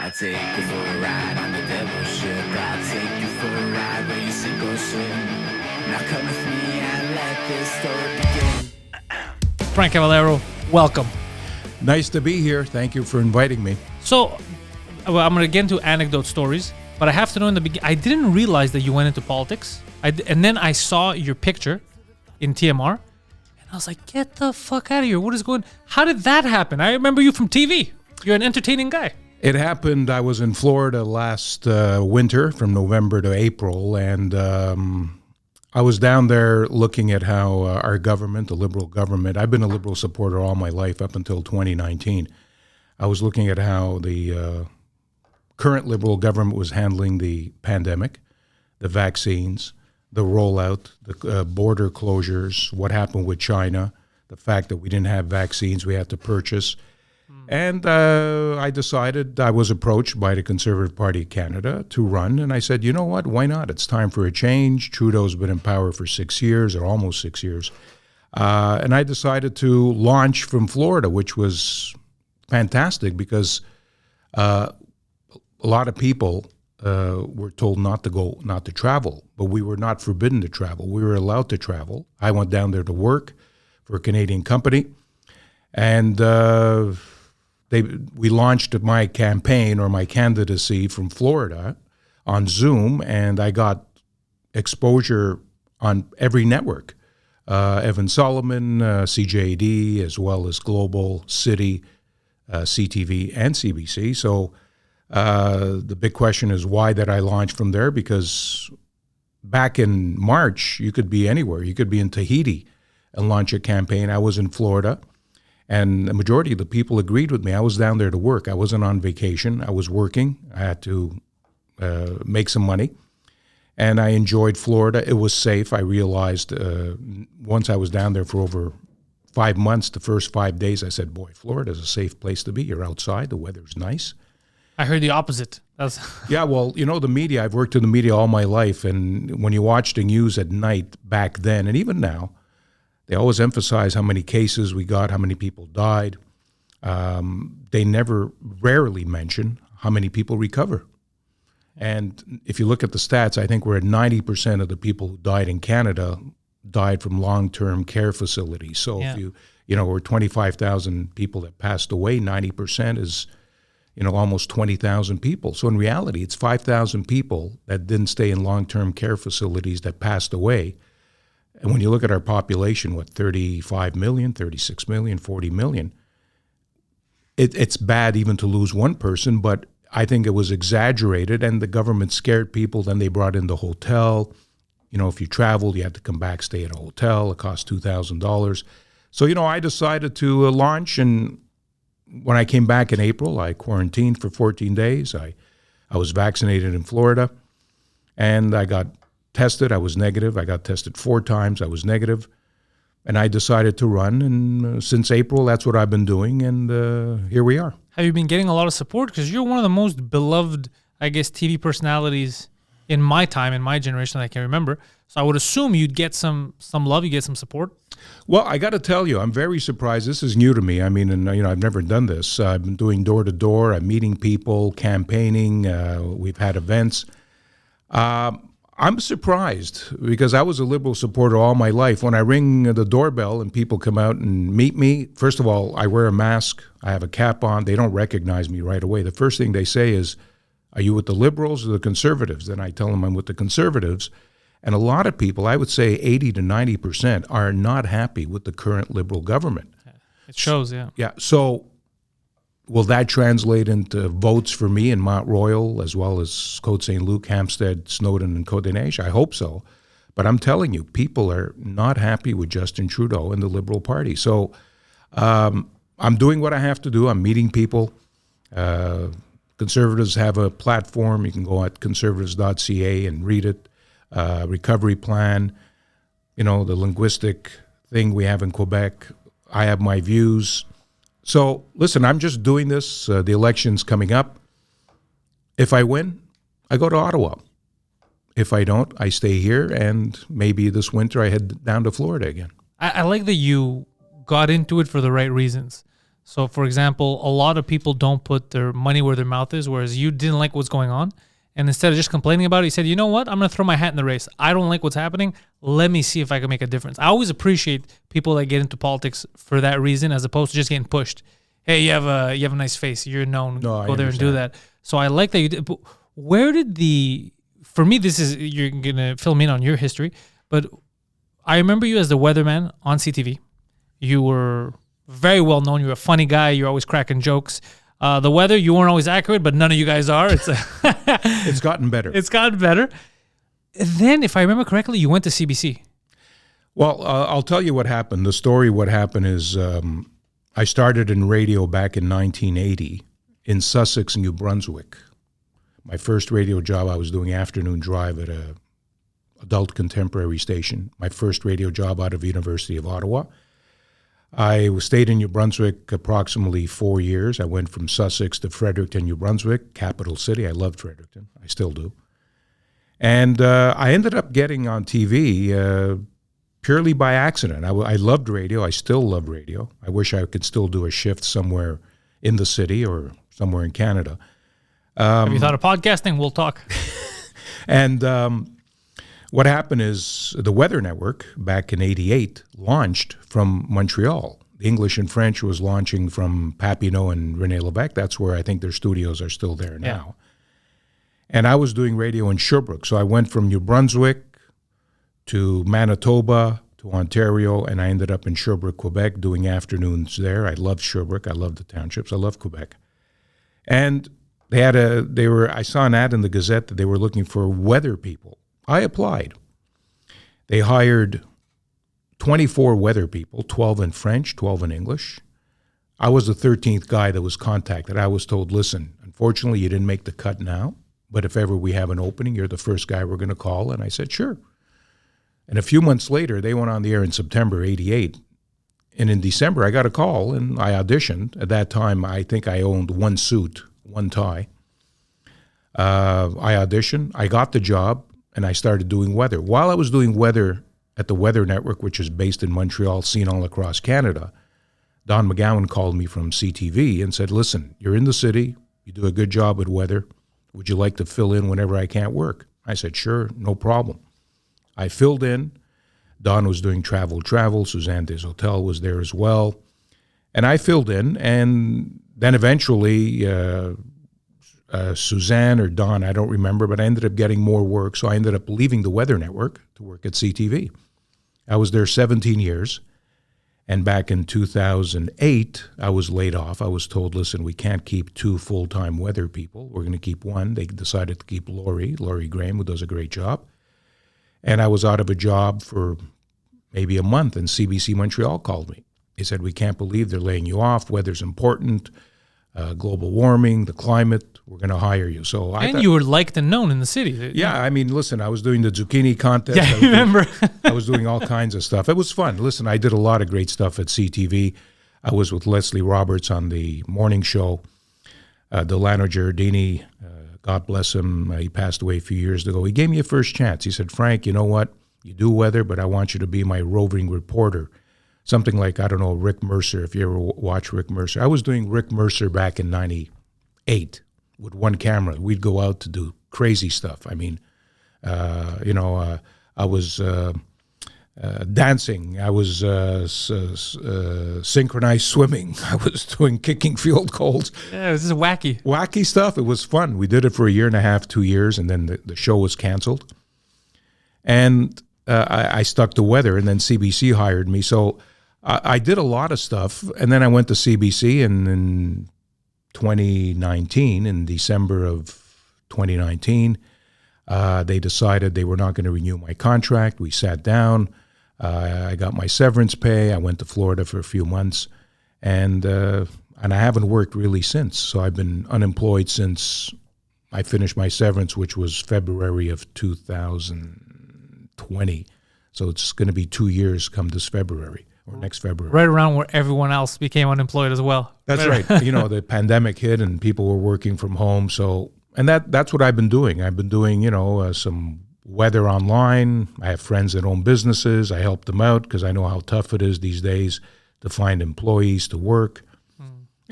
I'll take you for a ride on the devil's ship. I'll take you for a ride where you sink or swim. Now come with me and let this story begin. Frank Cavallaro, welcome. Nice to be here. Thank you for inviting me. So, I'm going to get into anecdote stories, but I have to know in the beginning, I didn't realize that you went into politics. And then I saw your picture in TMR, and I was like, get the fuck out of here. What is going on? How did that happen? I remember you from TV. You're an entertaining guy. It happened, I was in Florida last winter from November to April, and I was down there looking at how our government, the Liberal government, I've been a Liberal supporter all my life up until 2019. I was looking at how the current Liberal government was handling the pandemic, the vaccines, the rollout, the border closures, what happened with China, the fact that we didn't have vaccines we had to purchase. And I decided, I was approached by the Conservative Party of Canada to run, and I said, you know what, why not? It's time for a change. Trudeau's been in power for 6 years, or almost 6 years. And I decided to launch from Florida, which was fantastic because a lot of people were told not to travel, but we were not forbidden to travel. We were allowed to travel. I went down there to work for a Canadian company, and we launched my campaign or my candidacy from Florida on Zoom, and I got exposure on every network, Evan Solomon, CJD, as well as Global, City, CTV, and CBC. So the big question is, why did I launch from there? Because back in March, you could be anywhere. You could be in Tahiti and launch a campaign. I was in Florida. And the majority of the people agreed with me. I was down there to work. I wasn't on vacation. I was working. I had to make some money. And I enjoyed Florida. It was safe. I realized once I was down there for over 5 months, the first 5 days, I said, boy, Florida is a safe place to be. You're outside. The weather's nice. I heard the opposite. Yeah, well, you know, the media, I've worked in the media all my life. And when you watch the news at night back then, and even now, they always emphasize how many cases we got, how many people died. They rarely mention how many people recover. And if you look at the stats, I think we're at 90% of the people who died in Canada died from long-term care facilities. So if we're 25,000 people that passed away, 90% is, almost 20,000 people. So in reality, it's 5,000 people that didn't stay in long-term care facilities that passed away. And when you look at our population, 35 million, 36 million, 40 million, it's bad even to lose one person, but I think it was exaggerated, and the government scared people. Then they brought in the hotel. If you traveled, you had to come back, stay at a hotel. It cost $2,000. So, I decided to launch, and when I came back in April, I quarantined for 14 days. I was vaccinated in Florida, and I got tested. I was negative. I got tested 4 times. I was negative. And I decided to run. And since April, that's what I've been doing. And here we are. Have you been getting a lot of support? Because you're one of the most beloved, I guess, TV personalities in my time, in my generation, that I can remember. So I would assume you'd get some love, you get some support. Well, I got to tell you, I'm very surprised. This is new to me. I mean, and I've never done this. I've been doing door-to-door. I'm meeting people, campaigning. We've had events. I'm surprised because I was a Liberal supporter all my life. When I ring the doorbell and people come out and meet me, first of all, I wear a mask. I have a cap on. They don't recognize me right away. The first thing they say is, are you with the Liberals or the Conservatives? Then I tell them I'm with the Conservatives. And a lot of people, I would say 80 to 90%, are not happy with the current Liberal government. It shows, yeah. Yeah, so will that translate into votes for me in Mont-Royal, as well as Côte Saint-Luc, Hampstead, Snowdon, and Côte-des-Neiges? I hope so. But I'm telling you, people are not happy with Justin Trudeau and the Liberal Party. So I'm doing what I have to do. I'm meeting people. Conservatives have a platform. You can go at conservatives.ca and read it. Recovery plan, the linguistic thing we have in Quebec. I have my views. So, listen, I'm just doing this. The election's coming up. If I win, I go to Ottawa. If I don't, I stay here, and maybe this winter I head down to Florida again. I like that you got into it for the right reasons. So, for example, a lot of people don't put their money where their mouth is, whereas you didn't like what's going on. And instead of just complaining about it, you said, you know what? I'm going to throw my hat in the race. I don't like what's happening. Let me see if I can make a difference. I always appreciate people that get into politics for that reason, as opposed to just getting pushed. Hey, you have a nice face. You're known. No, Go there and do that. So I like that you did. But where did for me, this is, you're going to fill me in on your history, but I remember you as the weatherman on CTV. You were very well known. You're a funny guy. You're always cracking jokes. The weather, you weren't always accurate, but none of you guys are. It's gotten better. It's gotten better. Then, if I remember correctly, you went to CBC. Well, I'll tell you what happened. The story, what happened is I started in radio back in 1980 in Sussex, New Brunswick. My first radio job, I was doing afternoon drive at a adult contemporary station. My first radio job out of University of Ottawa. I stayed in New Brunswick approximately 4 years. I went from Sussex to Fredericton, New Brunswick, capital city. I loved Fredericton. I still do. And I ended up getting on TV purely by accident. I loved radio. I still love radio. I wish I could still do a shift somewhere in the city or somewhere in Canada. Have you thought of podcasting? We'll talk. And what happened is the Weather Network back in '88 launched from Montreal. The English and French was launching from Papineau and René Lévesque. That's where I think their studios are still there now. And I was doing radio in Sherbrooke. So I went from New Brunswick to Manitoba to Ontario, and I ended up in Sherbrooke, Quebec, doing afternoons there. I loved Sherbrooke. I loved the townships. I loved Quebec. And I saw an ad in the Gazette that they were looking for weather people. I applied. They hired 24 weather people, 12 in French, 12 in English. I was the 13th guy that was contacted. I was told, listen, unfortunately, you didn't make the cut now, but if ever we have an opening, you're the first guy we're going to call. And I said, sure. And a few months later, they went on the air in September '88. And in December, I got a call, and I auditioned. At that time, I think I owned one suit, one tie. I auditioned. I got the job. And I started doing weather. While I was doing weather at the Weather Network, which is based in Montreal, seen all across Canada, Don McGowan called me from CTV and said, listen, you're in the city. You do a good job at weather. Would you like to fill in whenever I can't work? I said, sure, no problem. I filled in. Don was doing travel. Suzanne des Hotels was there as well. And I filled in. And then eventually Suzanne or Don, I don't remember, but I ended up getting more work. So I ended up leaving the Weather Network to work at CTV. I was there 17 years. And back in 2008, I was laid off. I was told, listen, we can't keep 2 full-time weather people. We're going to keep one. They decided to keep Laurie Graham, who does a great job. And I was out of a job for maybe a month, and CBC Montreal called me. They said, we can't believe they're laying you off. Weather's important. Global warming, the climate, we're going to hire you. So you were liked and known in the city. Yeah, I mean, listen, I was doing the zucchini contest. Yeah, I remember. I was doing all kinds of stuff. It was fun. Listen, I did a lot of great stuff at CTV. I was with Leslie Roberts on the morning show. Delano Giardini, God bless him, he passed away a few years ago. He gave me a first chance. He said, Frank, you know what? You do weather, but I want you to be my roving reporter. Something like, I don't know, Rick Mercer, if you ever watch Rick Mercer. I was doing Rick Mercer back in '98 with one camera. We'd go out to do crazy stuff. I mean, I was dancing. I was synchronized swimming. I was doing kicking field goals. Yeah, it was just wacky. Wacky stuff. It was fun. We did it for a year and a half, 2 years, and then the show was canceled. And I stuck to weather, and then CBC hired me. So I did a lot of stuff, and then I went to CBC in 2019, in December of 2019. They decided they were not going to renew my contract. We sat down. I got my severance pay. I went to Florida for a few months, and I haven't worked really since. So I've been unemployed since I finished my severance, which was February of 2020. So it's going to be 2 years come this February or next February. Right around where everyone else became unemployed as well. That's right. The pandemic hit and people were working from home. So, and that's what I've been doing. I've been doing, some weather online. I have friends that own businesses. I help them out because I know how tough it is these days to find employees to work.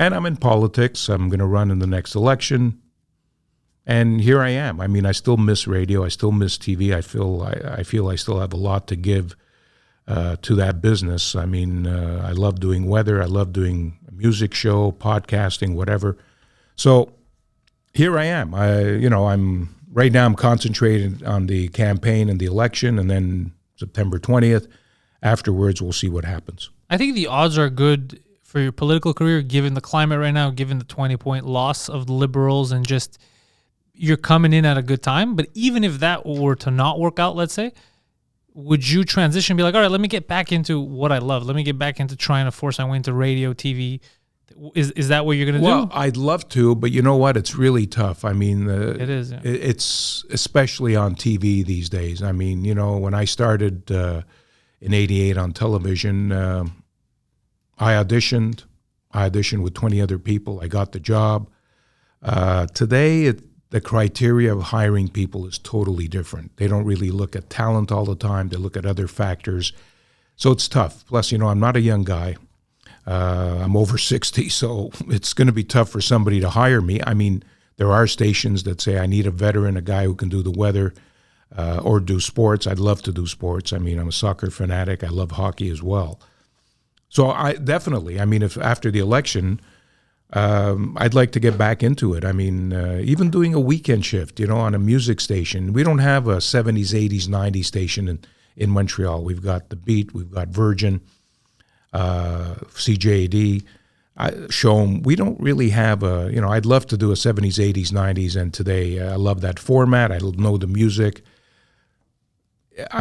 And I'm in politics. I'm going to run in the next election. And here I am. I mean, I still miss radio. I still miss TV. I feel I still have a lot to give to that business. I mean, I love doing weather. I love doing a music show, podcasting, whatever. So here I am. I'm right now. I'm concentrated on the campaign and the election, and then September 20th. Afterwards, we'll see what happens. I think the odds are good for your political career, given the climate right now, given the 20-point loss of the Liberals, and just you're coming in at a good time. But even if that were to not work out, let's say, would you transition and be like, all right, let me get back into what I love. Let me get back into trying to force my way into radio, TV. Is that what you're going to do? Well, I'd love to, but you know what? It's really tough. I mean, it is. Yeah. It's especially on TV these days. I mean, when I started in '88 on television, I auditioned with 20 other people. I got the job. Today, the criteria of hiring people is totally different. They don't really look at talent all the time. They look at other factors. So it's tough. Plus, I'm not a young guy. I'm over 60, so it's going to be tough for somebody to hire me. I mean, there are stations that say I need a veteran, a guy who can do the weather or do sports. I'd love to do sports. I mean, I'm a soccer fanatic. I love hockey as well. So I definitely, if after the election, I'd like to get back into it. I mean, even doing a weekend shift, on a music station. We don't have a 70s, 80s, 90s station in Montreal. We've got The Beat, we've got Virgin, CJAD, Show'em. We don't really have I'd love to do a 70s, 80s, 90s, and today. I love that format. I know the music.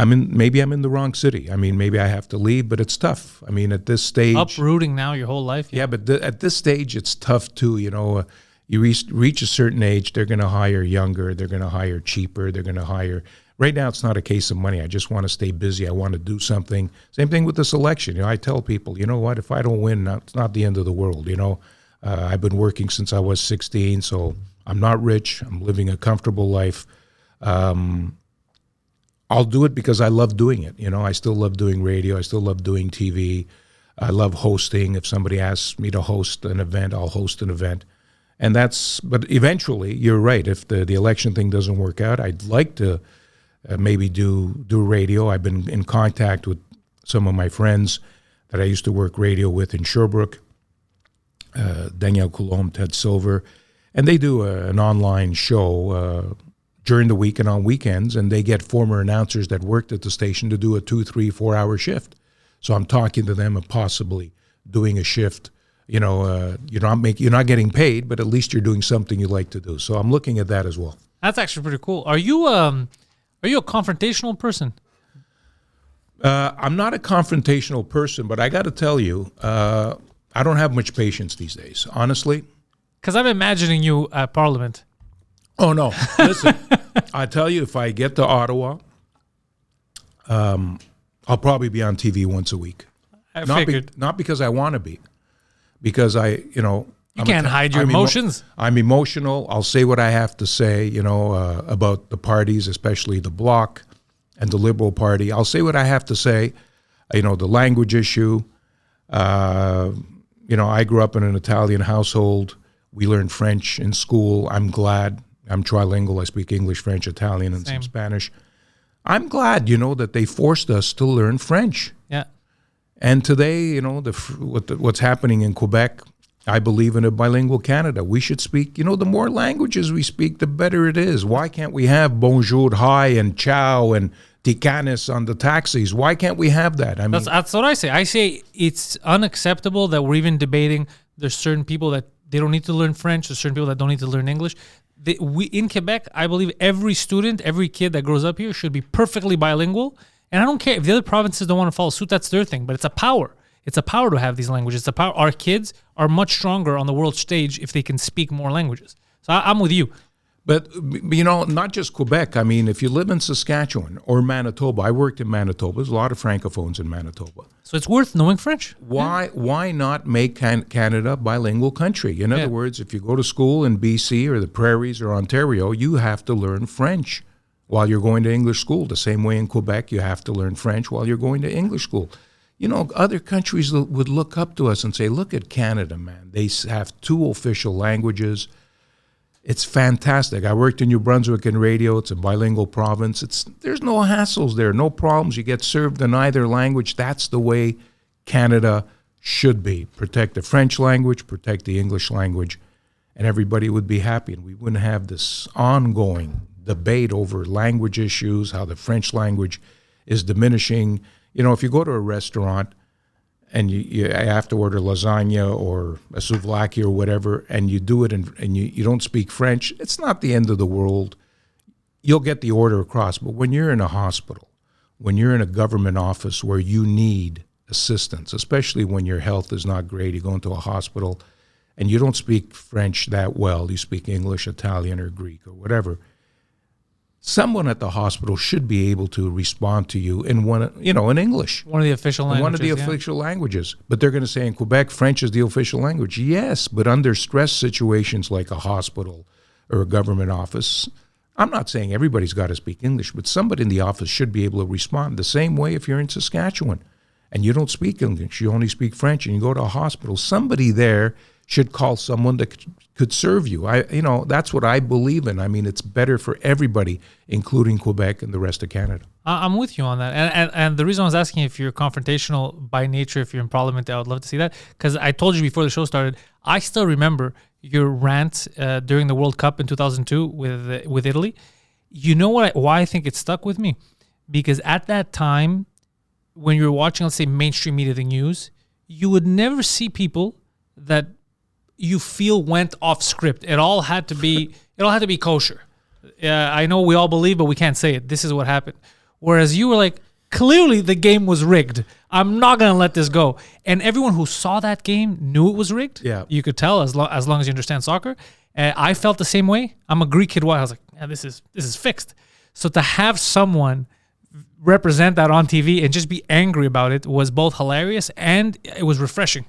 Maybe I'm in the wrong city. I mean, maybe I have to leave, but it's tough. I mean, at this stage, uprooting now your whole life. Yeah, but at this stage, it's tough too. You reach a certain age, they're going to hire younger, they're going to hire cheaper, they're going to hire. Right now, it's not a case of money. I just want to stay busy. I want to do something. Same thing with this election. I tell people, you know what? If I don't win, it's not the end of the world. I've been working since I was 16, so I'm not rich. I'm living a comfortable life. I'll do it because I love doing it. I still love doing radio. I still love doing TV. I love hosting. If somebody asks me to host an event, I'll host an event. But eventually, you're right. If the election thing doesn't work out, I'd like to maybe do radio. I've been in contact with some of my friends that I used to work radio with in Sherbrooke, Danielle Coulombe, Ted Silver, and they do an online show during the week and on weekends, and they get former announcers that worked at the station to do a 2, 3, 4 hour shift. So I'm talking to them and possibly doing a shift. You're not getting paid, but at least you're doing something you like to do. So I'm looking at that as well. That's actually pretty cool. Are you a confrontational person? I'm not a confrontational person, but I got to tell you, I don't have much patience these days, honestly. Because I'm imagining you at Parliament. Oh, no. Listen, I tell you, if I get to Ottawa, I'll probably be on TV once a week. I figured. Not because I want to be, because you can't hide your emotions. I'm emotional. I'll say what I have to say, about the parties, especially the Bloc and the Liberal Party. I'll say what I have to say, the language issue. I grew up in an Italian household. We learned French in school. I'm glad. I'm trilingual. I speak English, French, Italian, and some Spanish. I'm glad, that they forced us to learn French. Yeah. And today, what's happening in Quebec, I believe in a bilingual Canada. We should speak, the more languages we speak, the better it is. Why can't we have bonjour, hi, and ciao, and tikanis on the taxis? Why can't we have that? That's what I say. I say it's unacceptable that we're even debating there's certain people that they don't need to learn French, there's certain people that don't need to learn English. In Quebec, I believe every student, every kid that grows up here should be perfectly bilingual. And I don't care if the other provinces don't want to follow suit, that's their thing. But it's a power. It's a power to have these languages. It's a power. Our kids are much stronger on the world stage if they can speak more languages. So I'm with you. But, not just Quebec. I mean, if you live in Saskatchewan or Manitoba, I worked in Manitoba. There's a lot of Francophones in Manitoba. So it's worth knowing French. Why not make Canada a bilingual country? In other words, if you go to school in BC or the Prairies or Ontario, you have to learn French while you're going to English school. The same way in Quebec, you have to learn French while you're going to English school. other countries would look up to us and say, look at Canada, man. They have 2 official languages. It's fantastic. I worked in New Brunswick in radio. It's a bilingual province. There's no hassles there, no problems. You get served in either language. That's the way Canada should be. Protect the French language, protect the English language, and everybody would be happy. And we wouldn't have this ongoing debate over language issues, how the French language is diminishing. If you go to a restaurant and you have to order lasagna or a souvlaki or whatever, and you do it and you don't speak French, it's not the end of the world. You'll get the order across. But when you're in a hospital, when you're in a government office where you need assistance, especially when your health is not great, you go into a hospital and you don't speak French that well, you speak English, Italian, or Greek, or whatever, someone at the hospital should be able to respond to you in in English. One of the official languages. One of the official languages. But they're going to say in Quebec, French is the official language. Yes, but under stress situations like a hospital or a government office, I'm not saying everybody's got to speak English, but somebody in the office should be able to respond. The same way if you're in Saskatchewan and you don't speak English, you only speak French, and you go to a hospital, somebody there should call someone that could serve you. That's what I believe in. I mean, it's better for everybody, including Quebec and the rest of Canada. I'm with you on that. And the reason I was asking if you're confrontational by nature, if you're in Parliament, I would love to see that. Because I told you before the show started, I still remember your rant during the World Cup in 2002 with Italy. You know why I think it stuck with me? Because at that time, when you were watching, let's say, mainstream media, the news, you would never see people that you feel went off script. It all had to be kosher. I know we all believe, but we can't say it. This is what happened. Whereas you were like, clearly the game was rigged. I'm not going to let this go. And everyone who saw that game knew it was rigged. Yeah. You could tell as long as you understand soccer. I felt the same way. I'm a Greek kid. I was like, yeah, this is fixed. So to have someone represent that on TV and just be angry about it was both hilarious and it was refreshing.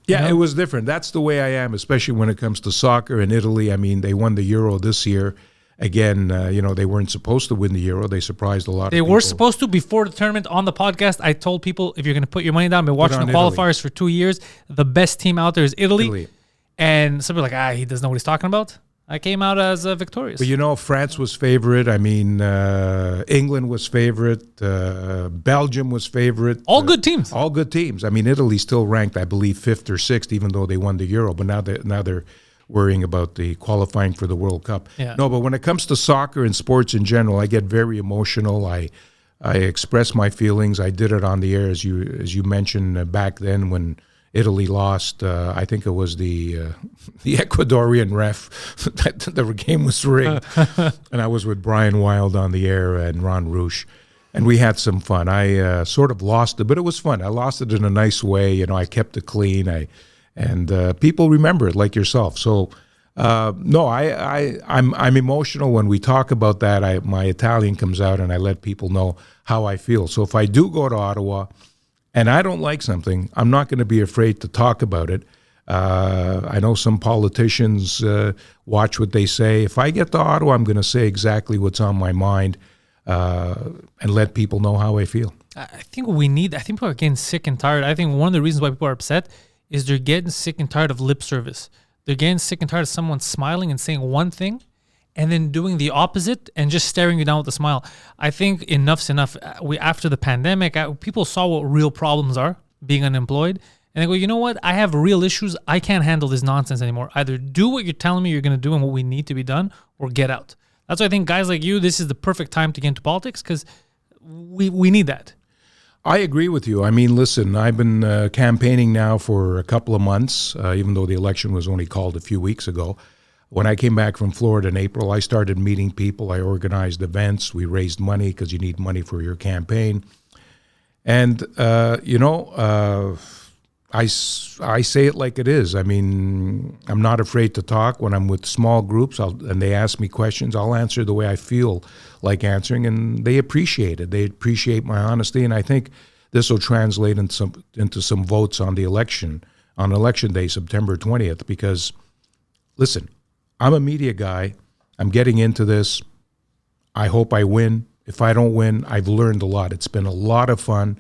Yeah, it was different. That's the way I am, especially when it comes to soccer in Italy. I mean, they won the Euro this year. Again, they weren't supposed to win the Euro. They surprised a lot of people. They were supposed to before the tournament. On the podcast, I told people, if you're going to put your money down, I've been watching the qualifiers for 2 years. The best team out there is Italy. And some people are like, he doesn't know what he's talking about. I came out as victorious. But France was favorite. I mean, England was favorite. Belgium was favorite. All good teams. All good teams. I mean, Italy still ranked, I believe, 5th or 6th, even though they won the Euro. But now they're worrying about the qualifying for the World Cup. Yeah. No, but when it comes to soccer and sports in general, I get very emotional. I express my feelings. I did it on the air, as you mentioned back then when Italy lost. I think it was the Ecuadorian ref that the game was rigged. And I was with Brian Wilde on the air and Ron Roosh. And we had some fun. I sort of lost it, but it was fun. I lost it in a nice way. I kept it clean. And people remember it like yourself. So, no, I'm emotional when we talk about that. My Italian comes out and I let people know how I feel. So if I do go to Ottawa and I don't like something, I'm not going to be afraid to talk about it. I know some politicians watch what they say. If I get to Ottawa, I'm going to say exactly what's on my mind and let people know how I feel. I think people are getting sick and tired. I think one of the reasons why people are upset is they're getting sick and tired of lip service. They're getting sick and tired of someone smiling and saying one thing and then doing the opposite and just staring you down with a smile. I think enough's enough. After the pandemic, people saw what real problems are, being unemployed, and they go, you know what? I have real issues. I can't handle this nonsense anymore. Either do what you're telling me you're going to do and what we need to be done, or get out. That's why I think guys like you, this is the perfect time to get into politics because we need that. I agree with you. I mean, listen, I've been campaigning now for a couple of months, even though the election was only called a few weeks ago. When I came back from Florida in April, I started meeting people. I organized events. We raised money because you need money for your campaign. And, I say it like it is. I mean, I'm not afraid to talk. When I'm with small groups and they ask me questions, I'll answer the way I feel like answering, and they appreciate it. They appreciate my honesty, and I think this will translate into some votes on election day, September 20th, because, listen, I'm a media guy. I'm getting into this. I hope I win. If I don't win, I've learned a lot. It's been a lot of fun.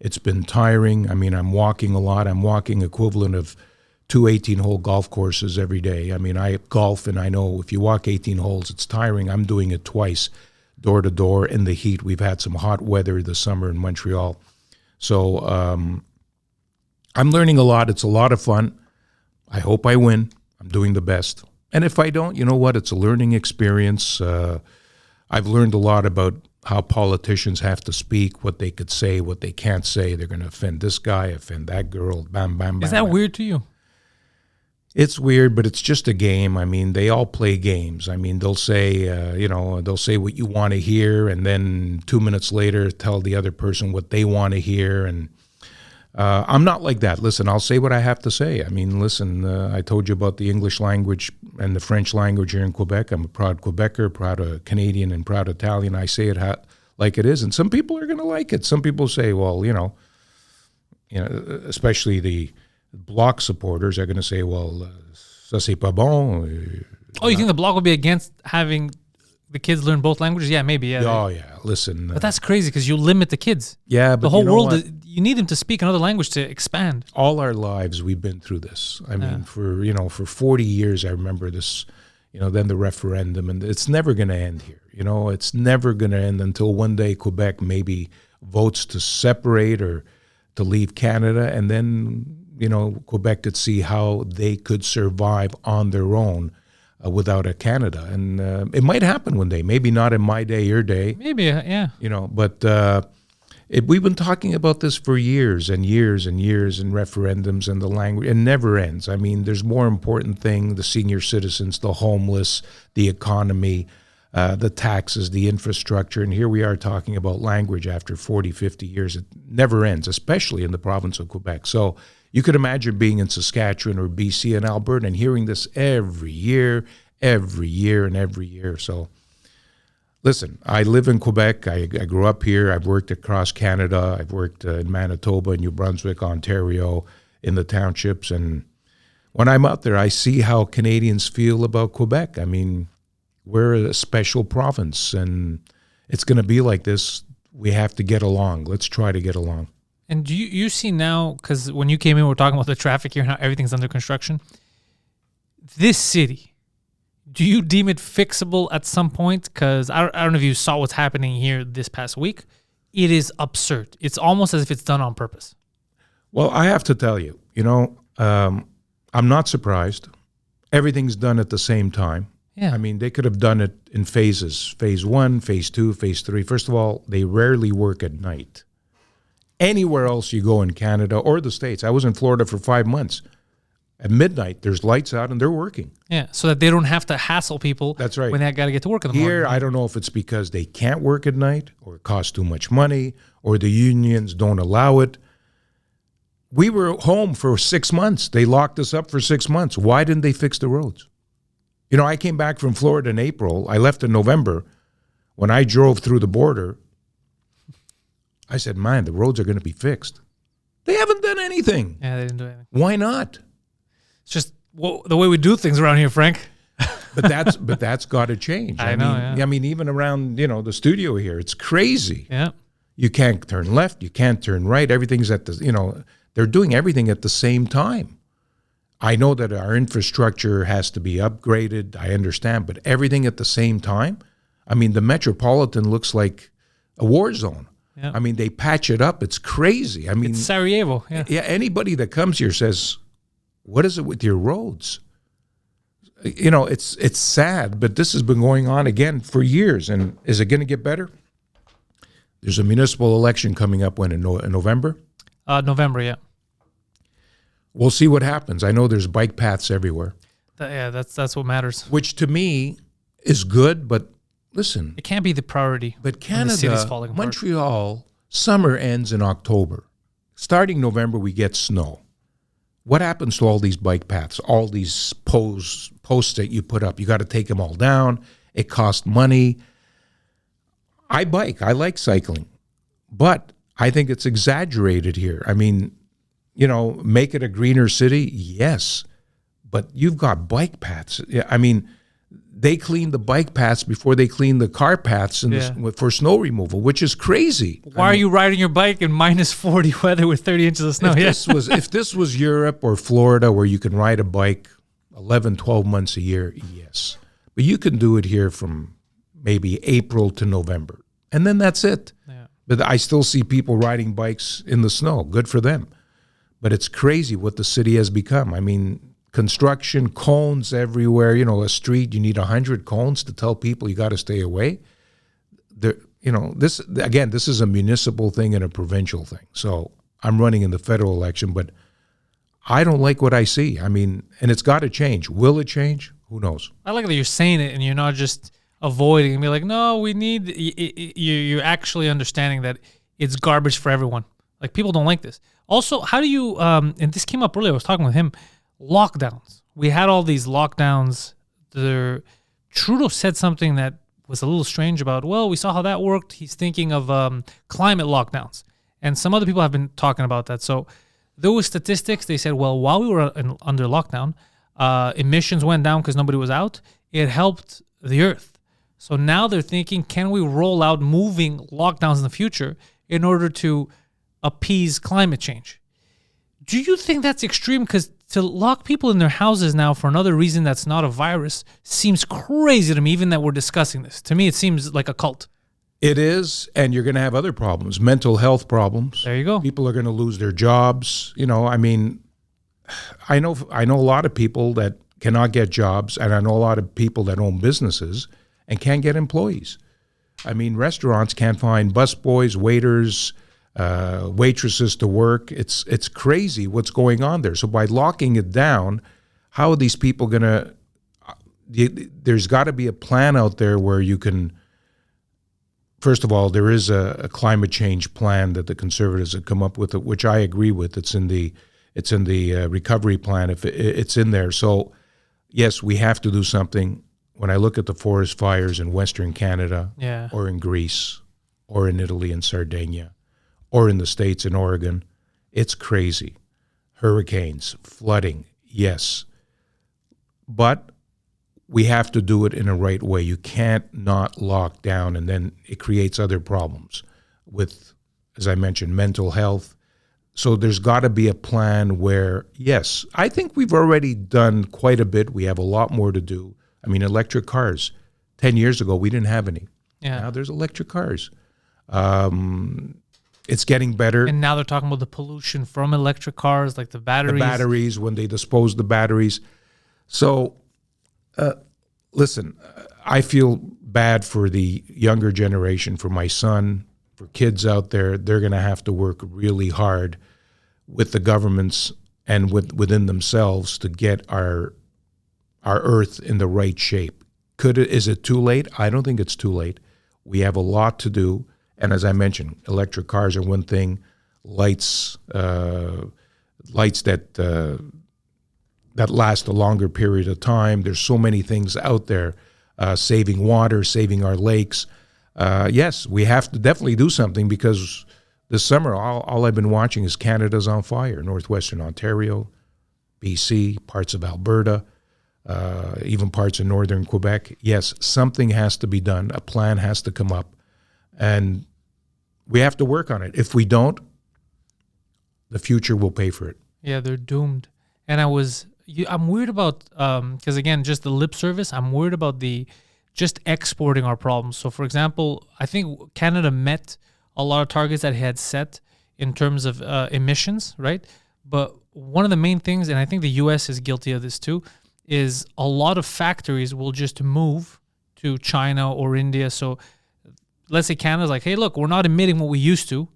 It's been tiring. I mean, I'm walking a lot. I'm walking equivalent of 2 18-hole golf courses every day. I mean, I golf, and I know if you walk 18 holes, it's tiring. I'm doing it twice, door to door in the heat. We've had some hot weather this summer in Montreal. So I'm learning a lot. It's a lot of fun. I hope I win. I'm doing the best. And if I don't, you know what? It's a learning experience. I've learned a lot about how politicians have to speak, what they could say, what they can't say. They're going to offend this guy, offend that girl, bam, bam, bam. Is that bam. weird to you? It's weird, but it's just a game. I mean, they all play games. I mean, they'll say, they'll say what you want to hear, and then 2 minutes later tell the other person what they want to hear. And I'm not like that. Listen, I'll say what I have to say. I mean, listen, I told you about the English language and the French language here in Quebec. I'm a proud Quebecer, proud Canadian, and proud Italian. I say it like it is, and some people are going to like it. Some people say, well, especially the Bloc supporters are going to say, well, ça c'est pas bon. Oh, you think the Bloc will be against having the kids learn both languages? Yeah, maybe. Yeah. Oh, yeah. Listen. But that's crazy because you limit the kids. Yeah, but the whole world, what? You need them to speak another language to expand. All our lives we've been through this. I mean, for 40 years, I remember this, then the referendum, and it's never going to end here. It's never going to end until one day Quebec maybe votes to separate or to leave Canada, and then Quebec could see how they could survive on their own without a Canada. And it might happen one day. Maybe not in my day, your day. Maybe, yeah. But we've been talking about this for years and years and years in referendums, and the language. It never ends. I mean, there's more important things: the senior citizens, the homeless, the economy, the taxes, the infrastructure. And here we are talking about language after 40, 50 years. It never ends, especially in the province of Quebec. So you could imagine being in Saskatchewan or BC and Alberta and hearing this every year. So listen, I live in Quebec. I grew up here. I've worked across Canada. I've worked in Manitoba, New Brunswick, Ontario, in the townships. And when I'm out there, I see how Canadians feel about Quebec. I mean, we're a special province, and it's going to be like this. We have to get along. Let's try to get along. And do you see now, because when you came in, we were talking about the traffic here and how everything's under construction. This city, do you deem it fixable at some point? Because I don't know if you saw what's happening here this past week. It is absurd. It's almost as if it's done on purpose. Well, I have to tell you, I'm not surprised. Everything's done at the same time. Yeah. I mean, they could have done it in phases. Phase 1, phase 2, phase 3. First of all, they rarely work at night. Anywhere else you go in Canada or the States. I was in Florida for 5 months. At midnight, there's lights out and they're working. Yeah, so that they don't have to hassle people. That's right. When they got to get to work in the morning. Here, I don't know if it's because they can't work at night or it costs too much money or the unions don't allow it. We were home for 6 months. They locked us up for 6 months. Why didn't they fix the roads? I came back from Florida in April. I left in November. When I drove through the border, I said, man, the roads are going to be fixed. They haven't done anything. Yeah, they didn't do anything. Why not? It's just the way we do things around here, Frank. But that's got to change. I know. I mean, even around the studio here, it's crazy. Yeah. You can't turn left. You can't turn right. Everything's at the they're doing everything at the same time. I know that our infrastructure has to be upgraded. I understand, but everything at the same time. I mean, the Metropolitan looks like a war zone. Yeah. I mean, they patch it up. It's crazy. I mean, it's Sarajevo. Yeah. Anybody that comes here says, "What is it with your roads?" It's sad, but this has been going on again for years. And is it going to get better? There's a municipal election coming up in November. November, yeah. We'll see what happens. I know there's bike paths everywhere. That's what matters. Which to me is good, but listen. It can't be the priority. But when the Canada, city's falling apart. Montreal, summer ends in October. Starting November, we get snow. What happens to all these bike paths, all these posts that you put up? You got to take them all down. It costs money. I bike. I like cycling. But I think it's exaggerated here. I mean, make it a greener city, yes. But you've got bike paths. I mean, they clean the bike paths before they clean the car paths for snow removal, which is crazy. Why are you riding your bike in minus 40 weather with 30 inches of snow? If this was Europe or Florida where you can ride a bike 11, 12 months a year, yes. But you can do it here from maybe April to November. And then that's it. Yeah. But I still see people riding bikes in the snow. Good for them. But it's crazy what the city has become. I mean, construction, cones everywhere. You know, a street, you need 100 cones to tell people you got to stay away. This is a municipal thing and a provincial thing. So I'm running in the federal election, but I don't like what I see. I mean, and it's got to change. Will it change? Who knows? I like that you're saying it and you're not just avoiding and be like, no, we need, you're actually understanding that it's garbage for everyone. Like, people don't like this. Also, how do you, and this came up earlier, I was talking with him, lockdowns. We had all these lockdowns. Trudeau said something that was a little strange about, well, we saw how that worked. He's thinking of climate lockdowns. And some other people have been talking about that. So there was statistics. They said, well, while we were under lockdown, emissions went down because nobody was out. It helped the earth. So now they're thinking, can we roll out moving lockdowns in the future in order to appease climate change? Do you think that's extreme? Because to lock people in their houses now for another reason that's not a virus seems crazy to me, even that we're discussing this. To me, it seems like a cult. It is, and you're going to have other problems, mental health problems. There you go. People are going to lose their jobs. You know, I mean, I know a lot of people that cannot get jobs, and I know a lot of people that own businesses and can't get employees. I mean, restaurants can't find busboys, waiters, waitresses to work. It's crazy what's going on there. So by locking it down, how are these people going to? There's got to be a plan out there where you can. First of all, there is a climate change plan that the Conservatives have come up with, which I agree with. It's in the recovery plan. If it's in there, so yes, we have to do something. When I look at the forest fires in Western Canada, or in Greece, or in Italy and Sardinia, or in the States in Oregon, it's crazy. Hurricanes, flooding, yes. But we have to do it in a right way. You can't not lock down, and then it creates other problems with, as I mentioned, mental health. So there's got to be a plan where, yes, I think we've already done quite a bit. We have a lot more to do. I mean, electric cars. 10 years ago, we didn't have any. Yeah. Now there's electric cars. It's getting better. And now they're talking about the pollution from electric cars, like the batteries. The batteries, when they dispose the batteries. So, listen, I feel bad for the younger generation, for my son, for kids out there. They're going to have to work really hard with the governments and within themselves to get our earth in the right shape. Is it too late? I don't think it's too late. We have a lot to do. And as I mentioned, electric cars are one thing. Lights that last a longer period of time. There's so many things out there. Saving water, saving our lakes. Yes, we have to definitely do something, because this summer all I've been watching is Canada's on fire. Northwestern Ontario, BC, parts of Alberta, even parts of northern Quebec. Yes, something has to be done. A plan has to come up. And we have to work on it. If we don't, the future will pay for it. Yeah, they're doomed. And I'm worried about, because again, just the lip service, I'm worried about just exporting our problems. So for example, I think Canada met a lot of targets that it had set in terms of emissions, right? But one of the main things, and I think the US is guilty of this too, is a lot of factories will just move to China or India. So let's say Canada's like, hey, look, we're not emitting what we used to,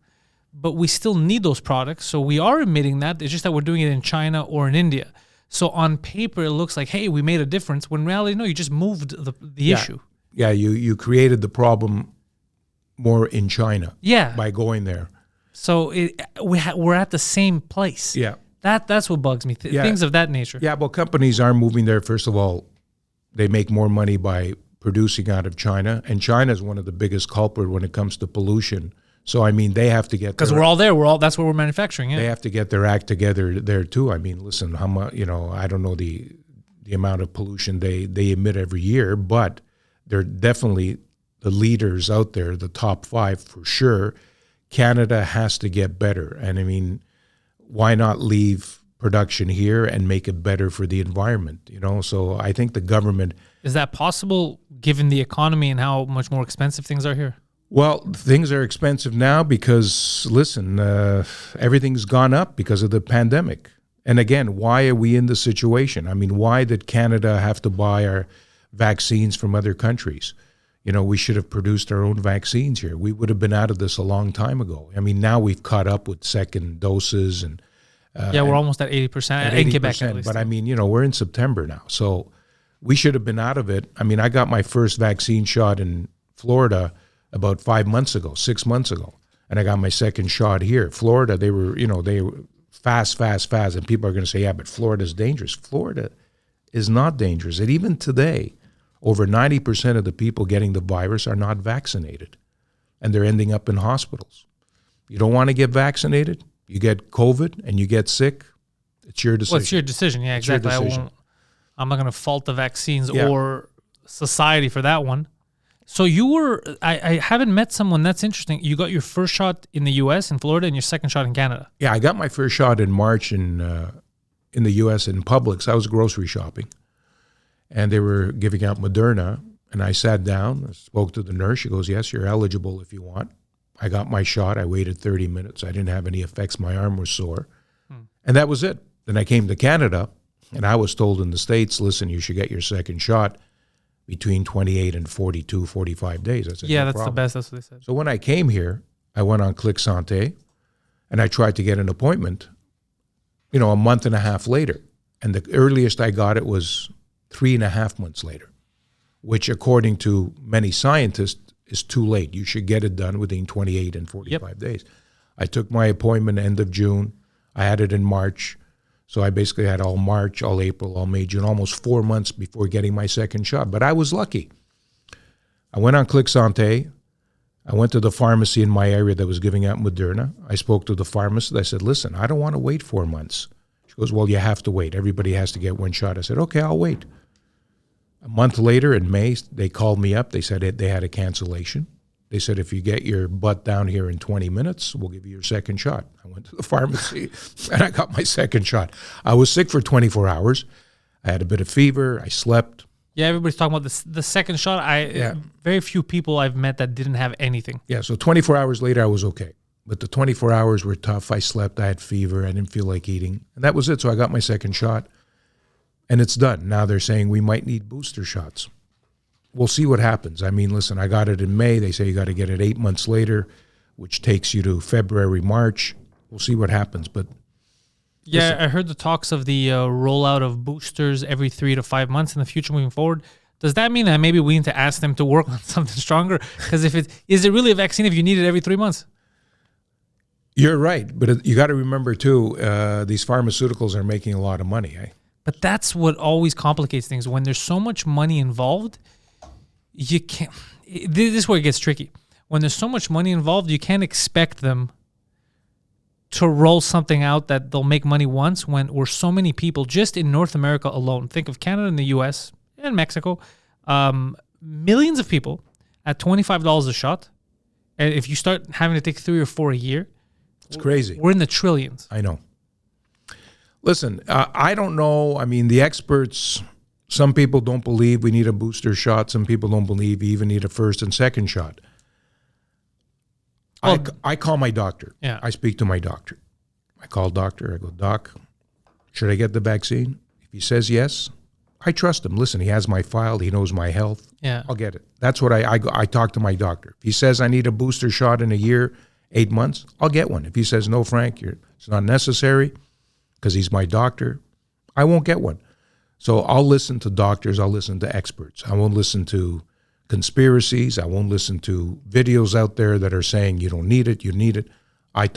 but we still need those products. So we are emitting that. It's just that we're doing it in China or in India. So on paper, it looks like, hey, we made a difference. When in reality, no, you just moved the issue. Yeah, you created the problem more in China. Yeah. By going there. So we're at the same place. Yeah. That's what bugs me. Things of that nature. Yeah, well, companies are moving there. First of all, they make more money by producing out of China, and China is one of the biggest culprits when it comes to pollution. So I mean, they have to get, because we're all there. That's what we're manufacturing. Yeah. They have to get their act together there too. I mean, listen, how much? I don't know the the amount of pollution they emit every year, but they're definitely the leaders out there, the top 5 for sure. Canada has to get better. And I mean, why not leave production here and make it better for the environment? You know, so I think the government... Is that possible given the economy and how much more expensive things are here? Well, things are expensive now because, listen, everything's gone up because of the pandemic. And again, why are we in this situation? I mean, why did Canada have to buy our vaccines from other countries? You know, we should have produced our own vaccines here. We would have been out of this a long time ago. I mean, now we've caught up with second doses and... we're almost at 80%, in Quebec at least. But I mean, you know, we're in September now. So we should have been out of it. I mean, I got my first vaccine shot in Florida about 6 months ago. And I got my second shot here. Florida, they were fast. And people are going to say, yeah, but Florida's dangerous. Florida is not dangerous. And even today, over 90% of the people getting the virus are not vaccinated. And they're ending up in hospitals. You don't want to get vaccinated, you get COVID and you get sick, it's your decision. Well, it's your decision. Yeah, exactly. I'm not going to fault the vaccines or society for that one. So you were, I haven't met someone, that's interesting. You got your first shot in the U.S., in Florida, and your second shot in Canada. Yeah, I got my first shot in March in the U.S. in Publix. I was grocery shopping, and they were giving out Moderna, and I sat down, I spoke to the nurse. She goes, yes, you're eligible if you want. I got my shot. I waited 30 minutes. I didn't have any effects. My arm was sore. And that was it. Then I came to Canada, and I was told in the States, listen, you should get your second shot between 28 and 42, 45 days. I said, yeah, no that's problem. the best. That's what they said. So when I came here, I went on Click Santé, and I tried to get an appointment, a month and a half later. And the earliest I got it was 3.5 months later, which according to many scientists is too late. You should get it done within 28 and 45 days. I took my appointment end of June. I had it in March. So I basically had all March, all April, all May, June, almost 4 months before getting my second shot. But I was lucky. I went on Click Santé. I went to the pharmacy in my area that was giving out Moderna. I spoke to the pharmacist. I said, listen, I don't want to wait 4 months. She goes, well, you have to wait. Everybody has to get one shot. I said, okay, I'll wait. A month later in May, they called me up. They said they had a cancellation. They said, if you get your butt down here in 20 minutes, we'll give you your second shot. I went to the pharmacy and I got my second shot. I was sick for 24 hours. I had a bit of fever. I slept. Yeah, everybody's talking about the second shot. Very few people I've met that didn't have anything. Yeah, so 24 hours later, I was okay. But the 24 hours were tough. I slept. I had fever. I didn't feel like eating. And that was it. So I got my second shot. And it's done. Now they're saying we might need booster shots. We'll see what happens. I mean, listen, I got it in May. They say you got to get it 8 months later, which takes you to February, March. We'll see what happens. But yeah, listen, I heard the talks of the rollout of boosters every 3 to 5 months in the future moving forward. Does that mean that maybe we need to ask them to work on something stronger? Because is it really a vaccine if you need it every 3 months? You're right. But you got to remember, too, these pharmaceuticals are making a lot of money, eh? But that's what always complicates things. When there's so much money involved, you can't. This is where it gets tricky. When there's so much money involved, you can't expect them to roll something out that they'll make money once when we're so many people just in North America alone. Think of Canada and the U.S. and Mexico. Millions of people at $25 a shot. And if you start having to take 3 or 4 a year, it's crazy. We're in the trillions. I know. Listen, I don't know. I mean, the experts, some people don't believe we need a booster shot. Some people don't believe you even need a first and second shot. Well, I call my doctor. Yeah. I speak to my doctor. I call doctor. I go, Doc, should I get the vaccine? If he says yes, I trust him. Listen, he has my file. He knows my health. Yeah. I'll get it. That's what I talk to my doctor. If he says I need a booster shot in a year, 8 months, I'll get one. If he says, no, Frank, it's not necessary, because he's my doctor, I won't get one. So I'll listen to doctors. I'll listen to experts. I won't listen to conspiracies. I won't listen to videos out there that are saying you don't need it, you need it.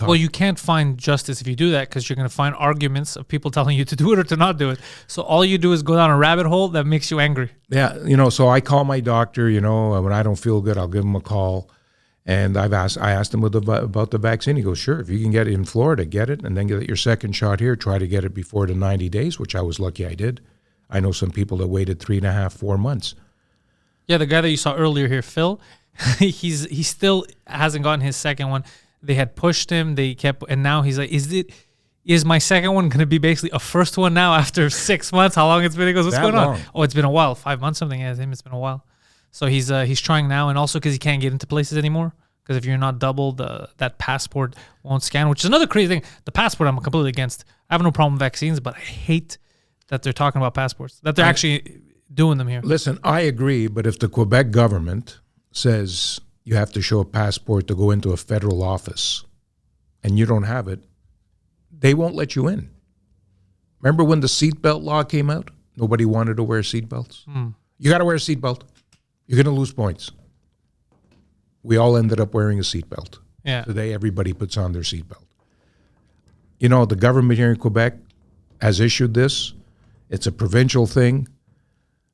Well, you can't find justice if you do that, because you're going to find arguments of people telling you to do it or to not do it. So all you do is go down a rabbit hole that makes you angry. Yeah, so I call my doctor, when I don't feel good, I'll give him a call. And I asked him about the vaccine. He goes, sure, if you can get it in Florida, get it, and then get your second shot here. Try to get it before the 90 days, which I was lucky I did. I know some people that waited 3.5, 4 months. Yeah, the guy that you saw earlier here, Phil, he still hasn't gotten his second one. They had pushed him. They kept, and now he's like, is my second one going to be basically a first one now after 6 months? How long it's been? He goes, what's That going long? on? Oh, it's been a while, 5 months, something. Yeah, it's been a while. So he's trying now, and also because he can't get into places anymore. Because if you're not double, that passport won't scan, which is another crazy thing. The passport I'm completely against. I have no problem with vaccines, but I hate that they're talking about passports, that they're actually doing them here. Listen, I agree, but if the Quebec government says you have to show a passport to go into a federal office and you don't have it, they won't let you in. Remember when the seatbelt law came out? Nobody wanted to wear seatbelts. You got to wear a seatbelt. You're going to lose points. We all ended up wearing a seatbelt. Yeah. Today, everybody puts on their seatbelt. You know, the government here in Quebec has issued this. It's a provincial thing.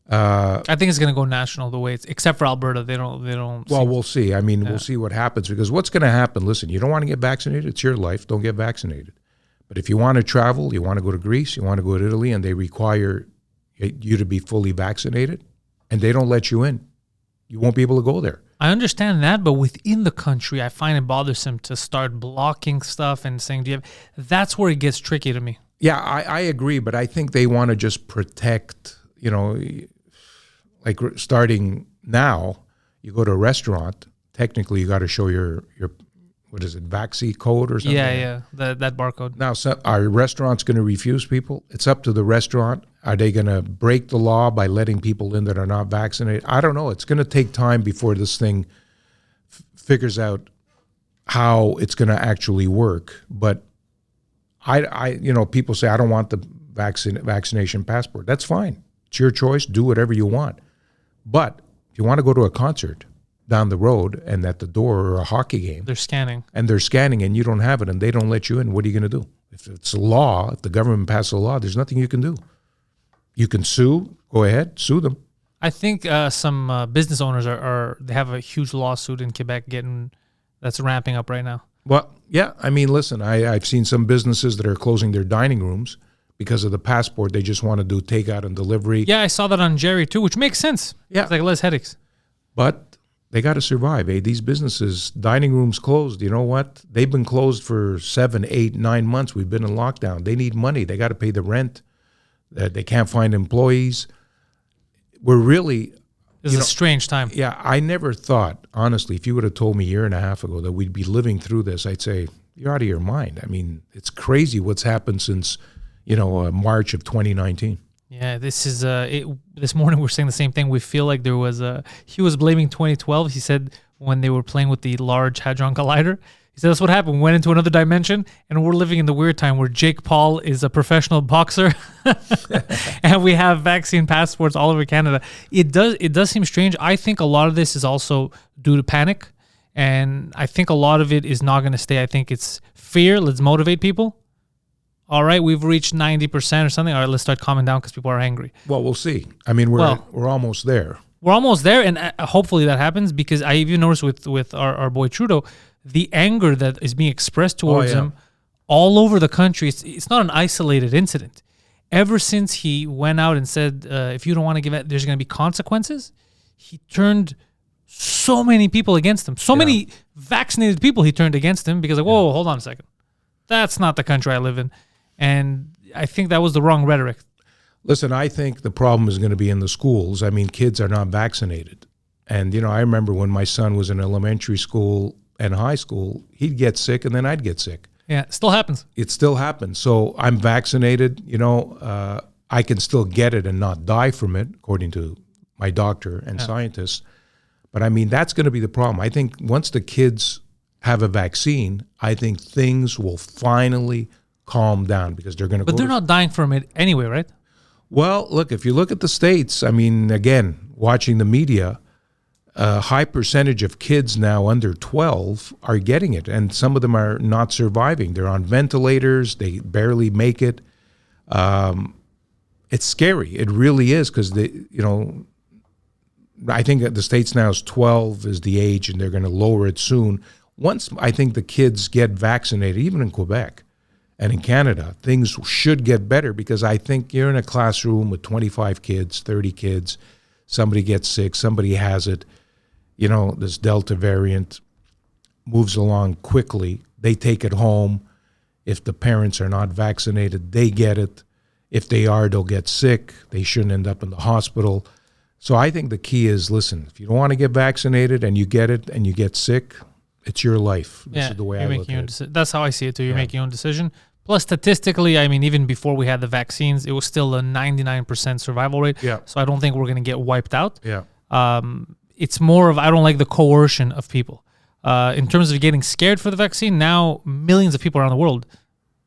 I think it's going to go national the way it's, except for Alberta. They don't. Well, we'll see. I mean, we'll see what happens, because what's going to happen, listen, you don't want to get vaccinated, it's your life, don't get vaccinated. But if you want to travel, you want to go to Greece, you want to go to Italy, and they require you to be fully vaccinated, and they don't let you in, you won't be able to go there. I understand that, but within the country, I find it bothersome to start blocking stuff and saying, "Do you have?" That's where it gets tricky to me. Yeah, I agree, but I think they want to just protect, you know, like starting now, you go to a restaurant, technically you got to show your what is it, vaccine code or something? Yeah, that barcode. Now, are restaurants going to refuse people? It's up to the restaurant. Are they going to break the law by letting people in that are not vaccinated? I don't know. It's going to take time before this thing figures out how it's going to actually work. But I people say, I don't want the vaccination passport. That's fine. It's your choice. Do whatever you want. But if you want to go to a concert down the road and at the door, or a hockey game, They're scanning. and you don't have it and they don't let you in, what are you going to do? If it's a law, if the government passes a law, there's nothing you can do. You can sue. Go ahead, sue them. I think some business owners they have a huge lawsuit in Quebec that's ramping up right now. Well, yeah, I mean, listen, I've seen some businesses that are closing their dining rooms because of the passport. They just want to do takeout and delivery. Yeah, I saw that on Jerry too, which makes sense. Yeah. It's like less headaches. But they got to survive. These businesses, dining rooms closed. You know what? They've been closed for 7, 8, 9 months. We've been in lockdown. They need money. They got to pay the rent. They can't find employees. We're really... It's a strange time. Yeah, I never thought, honestly, if you would have told me a year and a half ago that we'd be living through this, I'd say, you're out of your mind. I mean, it's crazy what's happened since, March of 2019. Yeah, this is this morning we're saying the same thing. We feel like there was he was blaming 2012. He said when they were playing with the Large Hadron Collider, he said that's what happened. We went into another dimension, and we're living in the weird time where Jake Paul is a professional boxer, and we have vaccine passports all over Canada. It does seem strange. I think a lot of this is also due to panic, and I think a lot of it is not going to stay. I think it's fear. Let's motivate people. All right, we've reached 90% or something. All right, let's start calming down because people are angry. Well, we'll see. I mean, we're almost there. We're almost there, and hopefully that happens, because I even noticed with our boy Trudeau, the anger that is being expressed towards him all over the country. It's not an isolated incident. Ever since he went out and said, if you don't want to give it, there's going to be consequences, he turned so many people against him. So many vaccinated people he turned against him because, whoa, hold on a second. That's not the country I live in. And I think that was the wrong rhetoric. Listen, I think the problem is going to be in the schools. I mean, kids are not vaccinated. And, I remember when my son was in elementary school and high school, he'd get sick and then I'd get sick. Yeah, it still happens. It still happens. So I'm vaccinated, I can still get it and not die from it, according to my doctor and scientists. But I mean, that's going to be the problem. I think once the kids have a vaccine, I think things will finally calm down, because they're going to But they're not dying from it anyway, right? Well, look, if you look at the States, I mean, again, watching the media, a high percentage of kids now under 12 are getting it, and some of them are not surviving. They're on ventilators. They barely make it. It's scary. It really is, because, I think the States now is 12 is the age, and they're going to lower it soon. Once I think the kids get vaccinated, even in Quebec, And in Canada, things should get better because I think you're in a classroom with 25 kids, 30 kids, somebody gets sick, somebody has it, this Delta variant moves along quickly. They take it home. If the parents are not vaccinated, they get it. If they are, they'll get sick. They shouldn't end up in the hospital. So I think the key is, listen, if you don't want to get vaccinated and you get it and you get sick, it's your life. This is the way I look at it. That's how I see it too. You're making your own decision. Plus, statistically, I mean, even before we had the vaccines, it was still a 99% survival rate. Yeah. So I don't think we're going to get wiped out. Yeah. It's more of, I don't like the coercion of people. In terms of getting scared for the vaccine, now millions of people around the world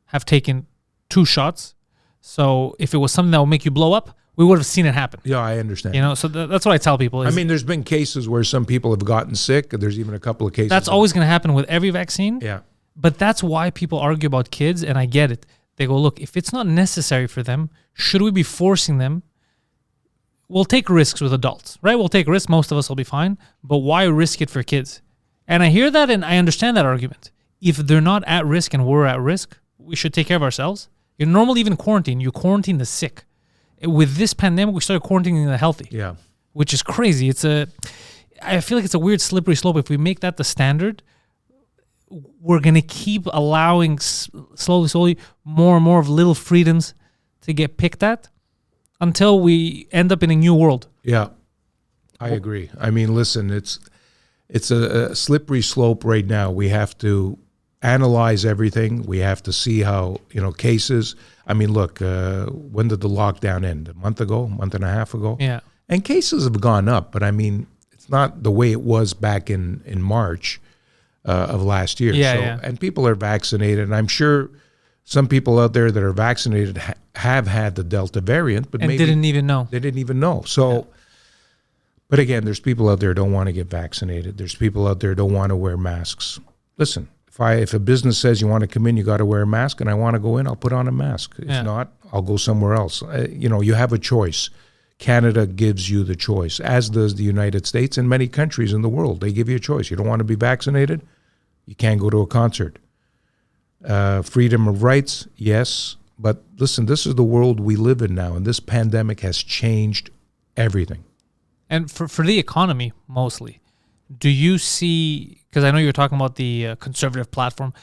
have taken 2 shots. So if it was something that would make you blow up, we would have seen it happen. Yeah, I understand. So that's what I tell people. I mean, there's been cases where some people have gotten sick. There's even a couple of cases. That's always going to happen with every vaccine. Yeah. But that's why people argue about kids, and I get it. They go, look, if it's not necessary for them, should we be forcing them? We'll take risks with adults, right? We'll take risks. Most of us will be fine. But why risk it for kids? And I hear that, and I understand that argument. If they're not at risk and we're at risk, we should take care of ourselves. You're normally even quarantine. You quarantine the sick. With this pandemic, we started quarantining the healthy. Yeah. Which is crazy. I feel like it's a weird slippery slope. If we make that the standard, we're going to keep allowing slowly more and more of little freedoms to get picked at until we end up in a new world. Yeah, I agree. I mean, listen, it's a slippery slope right now. We have to analyze everything. We have to see how, cases. I mean, look, when did the lockdown end? A month and a half ago? Yeah. And cases have gone up, but I mean, it's not the way it was back in March of last year. Yeah. And people are vaccinated, and I'm sure some people out there that are vaccinated have had the Delta variant, but maybe didn't even know. They didn't even know. So, but again, there's people out there who don't want to get vaccinated. There's people out there who don't want to wear masks. Listen, if a business says you want to come in, you got to wear a mask, and I want to go in, I'll put on a mask. If not, I'll go somewhere else. You have a choice. Canada gives you the choice, as does the United States and many countries in the world. They give you a choice. You don't want to be vaccinated, you can't go to a concert. Freedom of rights, yes. But listen, this is the world we live in now, and this pandemic has changed everything. And for the economy, mostly, do you see, because I know you're talking about the conservative platform,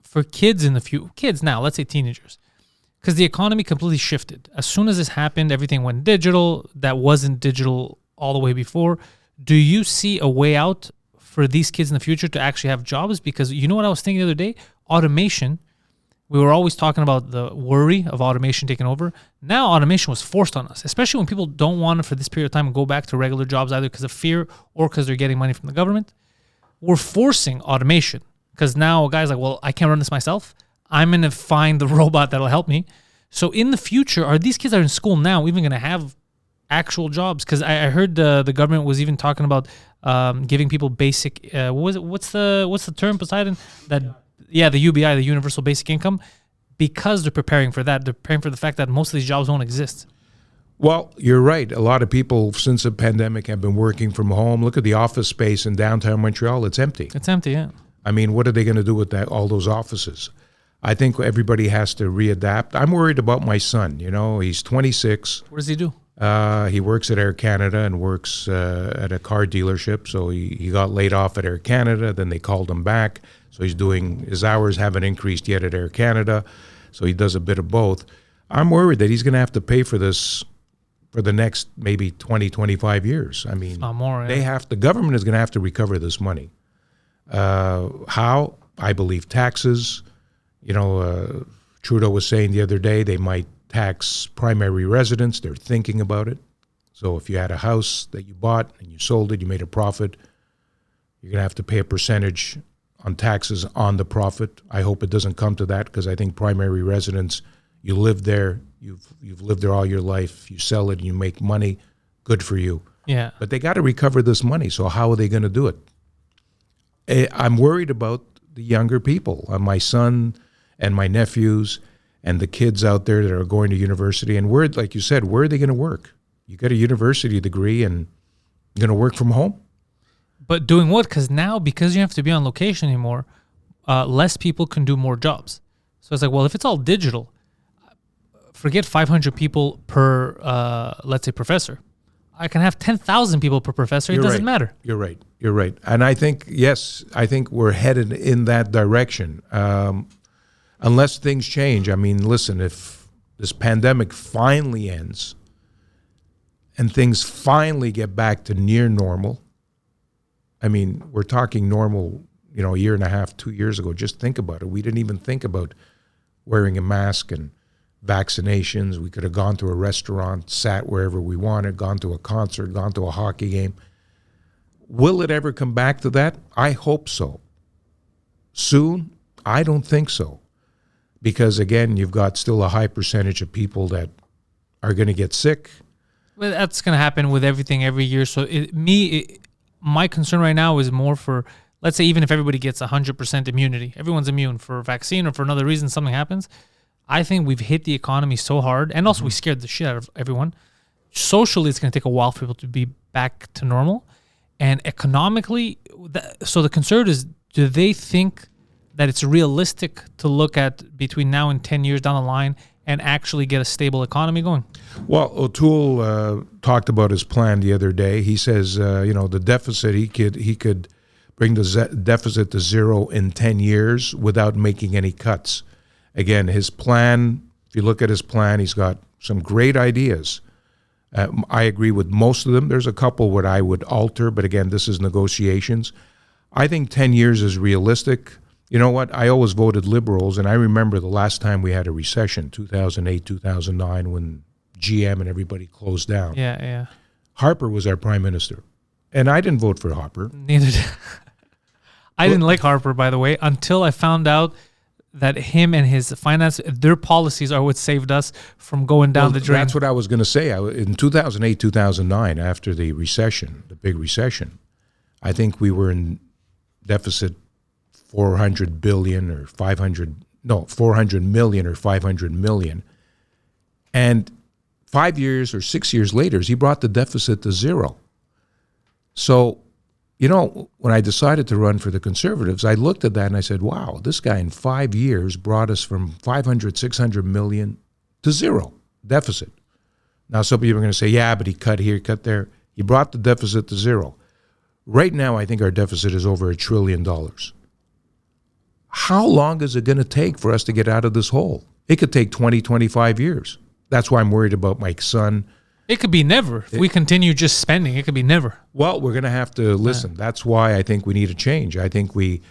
for kids in the future, kids now, let's say teenagers, because the economy completely shifted. As soon as this happened, everything went digital. That wasn't digital all the way before. Do you see a way out for these kids in the future to actually have jobs? Because you know what I was thinking the other day? Automation. We were always talking about the worry of automation taking over. Now automation was forced on us, especially when people don't want to, for this period of time, go back to regular jobs either because of fear or because they're getting money from the government. We're forcing automation because now a guy's like, well, I can't run this myself. I'm going to find the robot that'll help me. So in the future, are these kids that are in school now even going to have actual jobs? Because I heard the government was even talking about giving people basic. What's the term, Poseidon? The UBI, the Universal Basic Income, because they're preparing for that. They're preparing for the fact that most of these jobs won't exist. Well, you're right. A lot of people since the pandemic have been working from home. Look at the office space in downtown Montreal. It's empty. It's empty, yeah. I mean, what are they going to do with all those offices? I think everybody has to readapt. I'm worried about my son. He's 26. What does he do? He works at Air Canada and works at a car dealership. So he got laid off at Air Canada. Then they called him back. So his hours haven't increased yet at Air Canada. So he does a bit of both. I'm worried that he's going to have to pay for this for the next maybe 20, 25 years. I mean, the government is going to have to recover this money. How? I believe taxes. Trudeau was saying the other day they might tax primary residents. They're thinking about it. So if you had a house that you bought and you sold it, you made a profit, you're going to have to pay a percentage on taxes on the profit. I hope it doesn't come to that because I think primary residents, you live there, you've lived there all your life, you sell it and you make money, good for you. Yeah. But they got to recover this money, so how are they going to do it? I'm worried about the younger people, my son and my nephews and the kids out there that are going to university. And like you said, where are they going to work? You got a university degree and you're going to work from home? But doing what? Because you have to be on location anymore, less people can do more jobs. So it's like, well, if it's all digital, forget 500 people per, let's say, professor. I can have 10,000 people per professor. It doesn't matter. You're right. You're right. And I think, yes, I think we're headed in that direction. Unless things change. I mean, listen, if this pandemic finally ends and things finally get back to near normal, I mean, we're talking normal, a year and a half, 2 years ago. Just think about it. We didn't even think about wearing a mask and vaccinations. We could have gone to a restaurant, sat wherever we wanted, gone to a concert, gone to a hockey game. Will it ever come back to that? I hope so. Soon? I don't think so. Because, again, you've got still a high percentage of people that are going to get sick. Well, that's going to happen with everything every year. So my concern right now is more for, let's say, even if everybody gets 100% immunity, everyone's immune for a vaccine or for another reason, something happens. I think we've hit the economy so hard, and also we scared the shit out of everyone. Socially, it's going to take a while for people to be back to normal. And economically, so the Conservatives, do they think that it's realistic to look at between now and 10 years down the line and actually get a stable economy going? Well, O'Toole talked about his plan the other day. He says, the deficit, he could bring the deficit to zero in 10 years without making any cuts. Again, his plan, if you look at his plan, he's got some great ideas. I agree with most of them. There's a couple what I would alter, but again, this is negotiations. I think 10 years is realistic. You know what? I always voted Liberals, and I remember the last time we had a recession, 2008, 2009, when GM and everybody closed down. Yeah. Harper was our prime minister, and I didn't vote for Harper. Neither did I. Didn't like Harper, by the way, until I found out that him and his finance, their policies are what saved us from going down the drain. That's what I was going to say. In 2008, 2009, after the recession, the big recession, I think we were in deficit 400 billion or 400 million or 500 million. And 5 years or 6 years later, he brought the deficit to zero. So, when I decided to run for the Conservatives, I looked at that and I said, wow, this guy in 5 years brought us from 500, 600 million to zero deficit. Now, some people are going to say, yeah, but he cut here, cut there. He brought the deficit to zero. Right now, I think our deficit is over $1 trillion. How long is it going to take for us to get out of this hole? It could take 20, 25 years. That's why I'm worried about my son. It could be never. If we continue just spending, it could be never. Well, we're going to have to listen. Yeah. That's why I think we need a change. I think even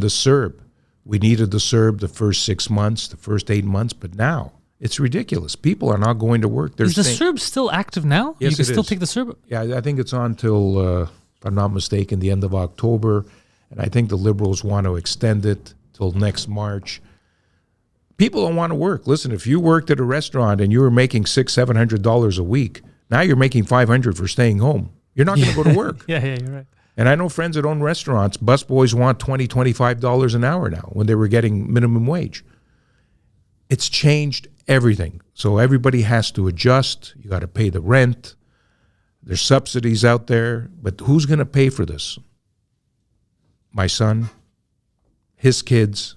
the CERB, we needed the CERB the first 6 months, the first 8 months, but now it's ridiculous. People are not going to work. Is the CERB still active now? Yes, you can it still is. take the CERB? Yeah, I think it's on till, if I'm not mistaken, the end of October. And I think the Liberals want to extend it till next March. People don't want to work. Listen, if you worked at a restaurant and you were making $600-$700 a week, now you're making $500 for staying home. You're not going to go to work. Yeah, you're right. And I know friends that own restaurants, busboys want $20, $25 an hour now when they were getting minimum wage. It's changed everything. So everybody has to adjust. You got to pay the rent. There's subsidies out there. But who's going to pay for this? My son, his kids.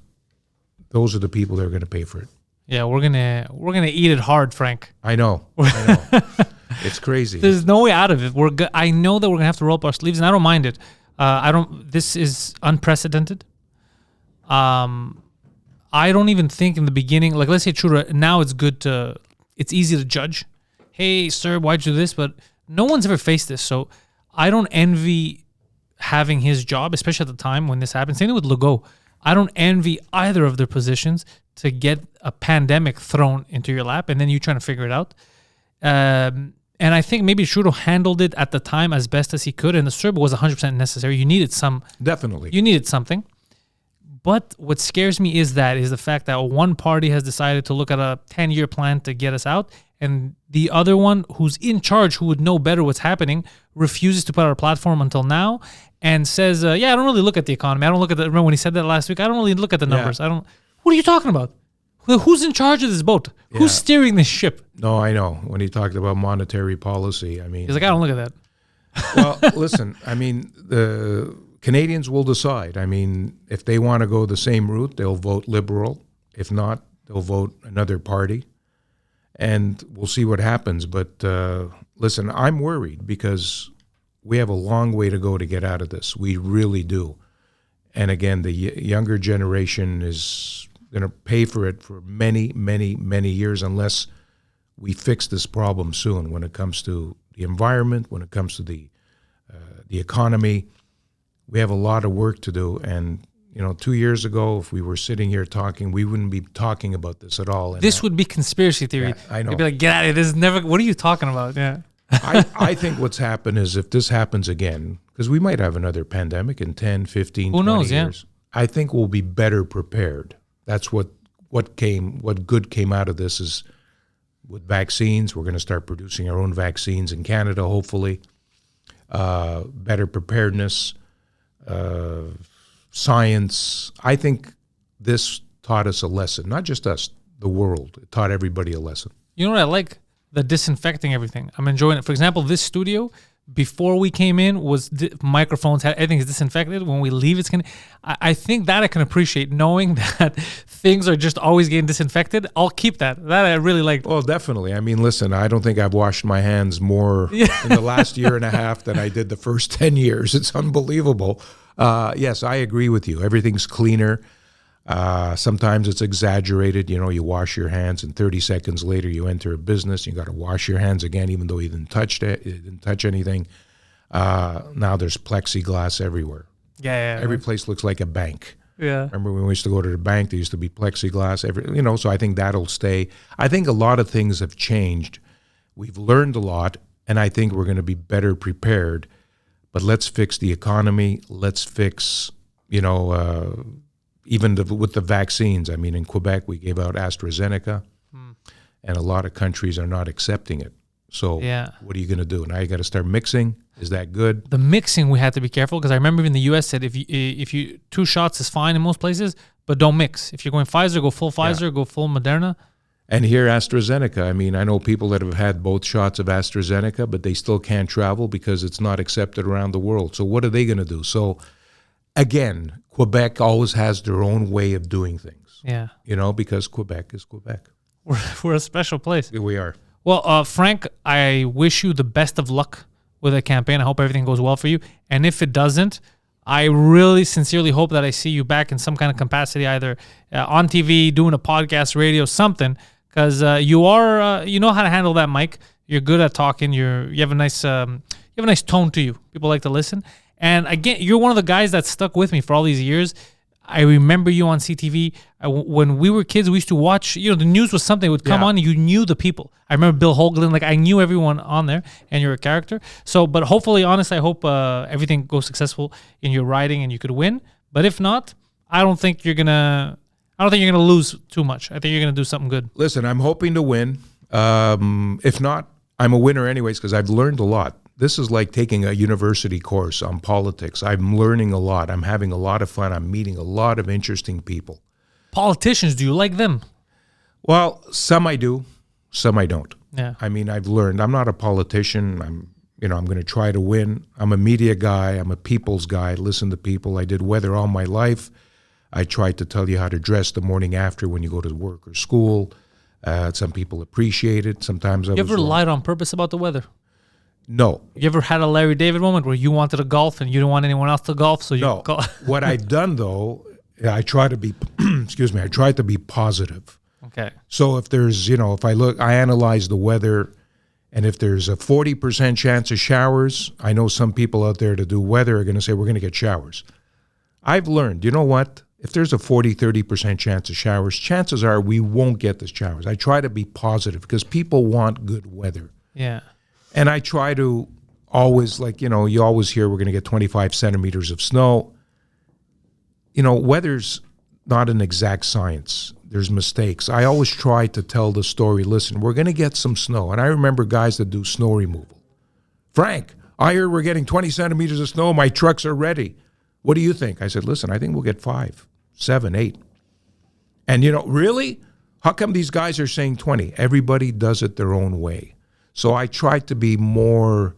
Those are the people that are going to pay for it. Yeah, we're gonna eat it hard, Frank. I know. It's crazy. There's no way out of it. I know that we're gonna have to roll up our sleeves, and I don't mind it. This is unprecedented. I don't even think in the beginning, like let's say Trudeau, now it's easy to judge. Hey, sir, why'd you do this? But no one's ever faced this, so I don't envy having his job, especially at the time when this happened. Same thing with Legault. I don't envy either of their positions to get a pandemic thrown into your lap and then you trying to figure it out. And I think maybe Trudeau handled it at the time as best as he could, and the CERB was 100% necessary. You needed Definitely. You needed something. But what scares me is the fact that one party has decided to look at a 10-year plan to get us out, and the other one who's in charge, who would know better what's happening, refuses to put out a platform until now and says, I don't really look at the economy. I don't look at remember when he said that last week? I don't really look at the numbers. Yeah. What are you talking about? Who's in charge of this boat? Yeah. Who's steering this ship? No, I know. When he talked about monetary policy, I mean... He's like, I don't look at that. Well, listen, I mean, the Canadians will decide. I mean, if they want to go the same route, they'll vote Liberal. If not, they'll vote another party, and we'll see what happens. But listen, I'm worried because we have a long way to go to get out of this. We really do. And again, the younger generation is going to pay for it for many, many, many years unless we fix this problem soon when it comes to the environment, when it comes to the economy. We have a lot of work to do. And, 2 years ago, if we were sitting here talking, we wouldn't be talking about this at all. And This would be conspiracy theory. Yeah, I know. You'd be like, get out of here. This is never, what are you talking about? Yeah. I think what's happened is if this happens again, because we might have another pandemic in 10, 15, Who 20 knows, yeah. years, I think we'll be better prepared. That's what good came out of this is with vaccines. We're going to start producing our own vaccines in Canada, hopefully. Better preparedness, science. I think this taught us a lesson, not just us, the world. It taught everybody a lesson. You know what I like? The disinfecting everything. I'm enjoying it. For example, this studio, before we came in, was microphones, everything is disinfected. When we leave, it's going to... I think that I can appreciate, knowing that things are just always getting disinfected. I'll keep that. That I really like. Well, definitely. I mean, listen, I don't think I've washed my hands more in the last year and a half than I did the first 10 years. It's unbelievable. Yes, I agree with you. Everything's cleaner. Sometimes it's exaggerated. You wash your hands and 30 seconds later you enter a business. You got to wash your hands again, even though you didn't touch it. You didn't touch anything. Now there's plexiglass everywhere. Yeah. Every place looks like a bank. Yeah. Remember when we used to go to the bank, there used to be plexiglass. So I think that'll stay. I think a lot of things have changed. We've learned a lot, and I think we're going to be better prepared. But let's fix the economy. Let's fix, even with the vaccines. I mean, in Quebec, we gave out AstraZeneca, and a lot of countries are not accepting it. So what are you going to do? Now you got to start mixing. Is that good? The mixing, we had to be careful, because I remember even the U.S. said if you 2 shots is fine in most places, but don't mix. If you're going Pfizer, go full Pfizer, go full Moderna. And here, AstraZeneca. I mean, I know people that have had both shots of AstraZeneca, but they still can't travel because it's not accepted around the world. So what are they going to do? So again, Quebec always has their own way of doing things. Yeah. Because Quebec is Quebec. We're a special place. We are. Well, Frank, I wish you the best of luck with the campaign. I hope everything goes well for you. And if it doesn't, I really sincerely hope that I see you back in some kind of capacity, either on TV, doing a podcast, radio, something, because you know how to handle that mic. You're good at talking. You have a nice tone to you. People like to listen. And again, you're one of the guys that stuck with me for all these years. I remember you on CTV. When we were kids, we used to watch, the news was something that would come on and you knew the people. I remember Bill Hoagland, I knew everyone on there, and you're a character. So, but hopefully, honestly, I hope everything goes successful in your riding and you could win. But if not, I don't think you're going to lose too much. I think you're going to do something good. Listen, I'm hoping to win. If not, I'm a winner anyways because I've learned a lot. This is like taking a university course on politics. I'm learning a lot. I'm having a lot of fun. I'm meeting a lot of interesting people. Politicians, do you like them? Well, some I do, some I don't. Yeah. I mean, I've learned. I'm not a politician. I'm going to try to win. I'm a media guy. I'm a people's guy. I listen to people. I did weather all my life. I tried to tell you how to dress the morning after when you go to work or school. Some people appreciate it. Sometimes I was You ever wrong. lied on purpose about the weather? No. You ever had a Larry David moment where you wanted to golf and you didn't want anyone else to golf, so you No. What I've done though, I try to be, I try to be positive. Okay. So if there's, I analyze the weather, and if there's a 40% chance of showers, I know some people out there to do weather are going to say we're going to get showers. I've learned, you know what? If there's a 30% chance of showers, chances are we won't get the showers. I try to be positive because people want good weather. Yeah. And I try to always, you always hear we're going to get 25 centimeters of snow. Weather's not an exact science. There's mistakes. I always try to tell the story, listen, we're going to get some snow. And I remember guys that do snow removal. Frank, I hear we're getting 20 centimeters of snow. My trucks are ready. What do you think? I said, listen, I think we'll get 5, 7, 8. And, really? How come these guys are saying 20? Everybody does it their own way. So I try to be more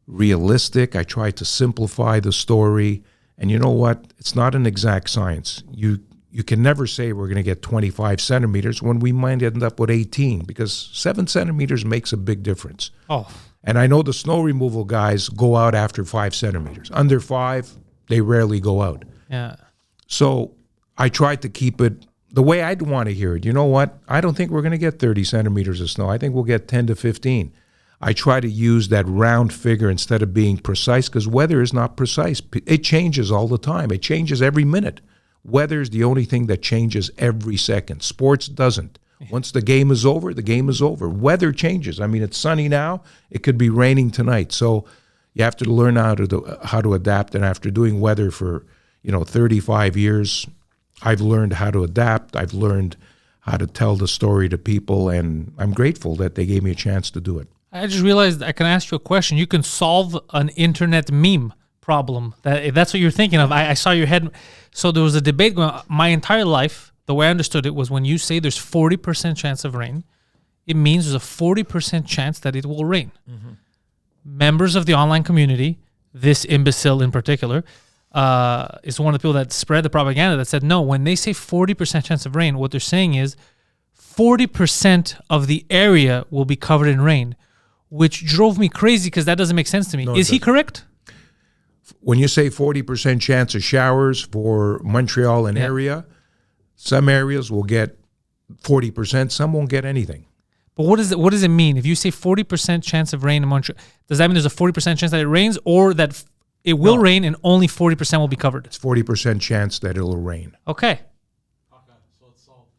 realistic. I try to simplify the story. And you know what? It's not an exact science. You you can never say we're going to get 25 centimeters when we might end up with 18 because 7 centimeters makes a big difference. Oh, And I know the snow removal guys go out after 5 centimeters. Under 5, they rarely go out. yeah. So I tried to keep it the way I'd want to hear it. You know what? I don't think we're going to get 30 centimeters of snow. I think we'll get 10 to 15. I try to use that round figure instead of being precise because weather is not precise. It changes all the time. It changes every minute. Weather is the only thing that changes every second. Sports doesn't. Once the game is over, the game is over. Weather changes. I mean, it's sunny now. It could be raining tonight. So you have to learn how to adapt. And after doing weather for 35 years, I've learned how to adapt. I've learned how to tell the story to people, and I'm grateful that they gave me a chance to do it. I just realized I can ask you a question. You can solve an internet meme problem. That's what you're thinking of. I saw your head. So there was a debate going on. My entire life, the way I understood it was when you say there's 40% chance of rain, it means there's a 40% chance that it will rain. Mm-hmm. Members of the online community, this imbecile in particular, is one of the people that spread the propaganda that said, no, when they say 40% chance of rain, what they're saying is 40% of the area will be covered in rain, which drove me crazy because that doesn't make sense to me. No, is he correct? When you say 40% chance of showers for Montreal and area, some areas will get 40%, some won't get anything. But what does it mean? If you say 40% chance of rain in Montreal, does that mean there's a 40% chance that it rains or that it will rain and only 40% will be covered? It's 40% chance that it'll rain. Okay.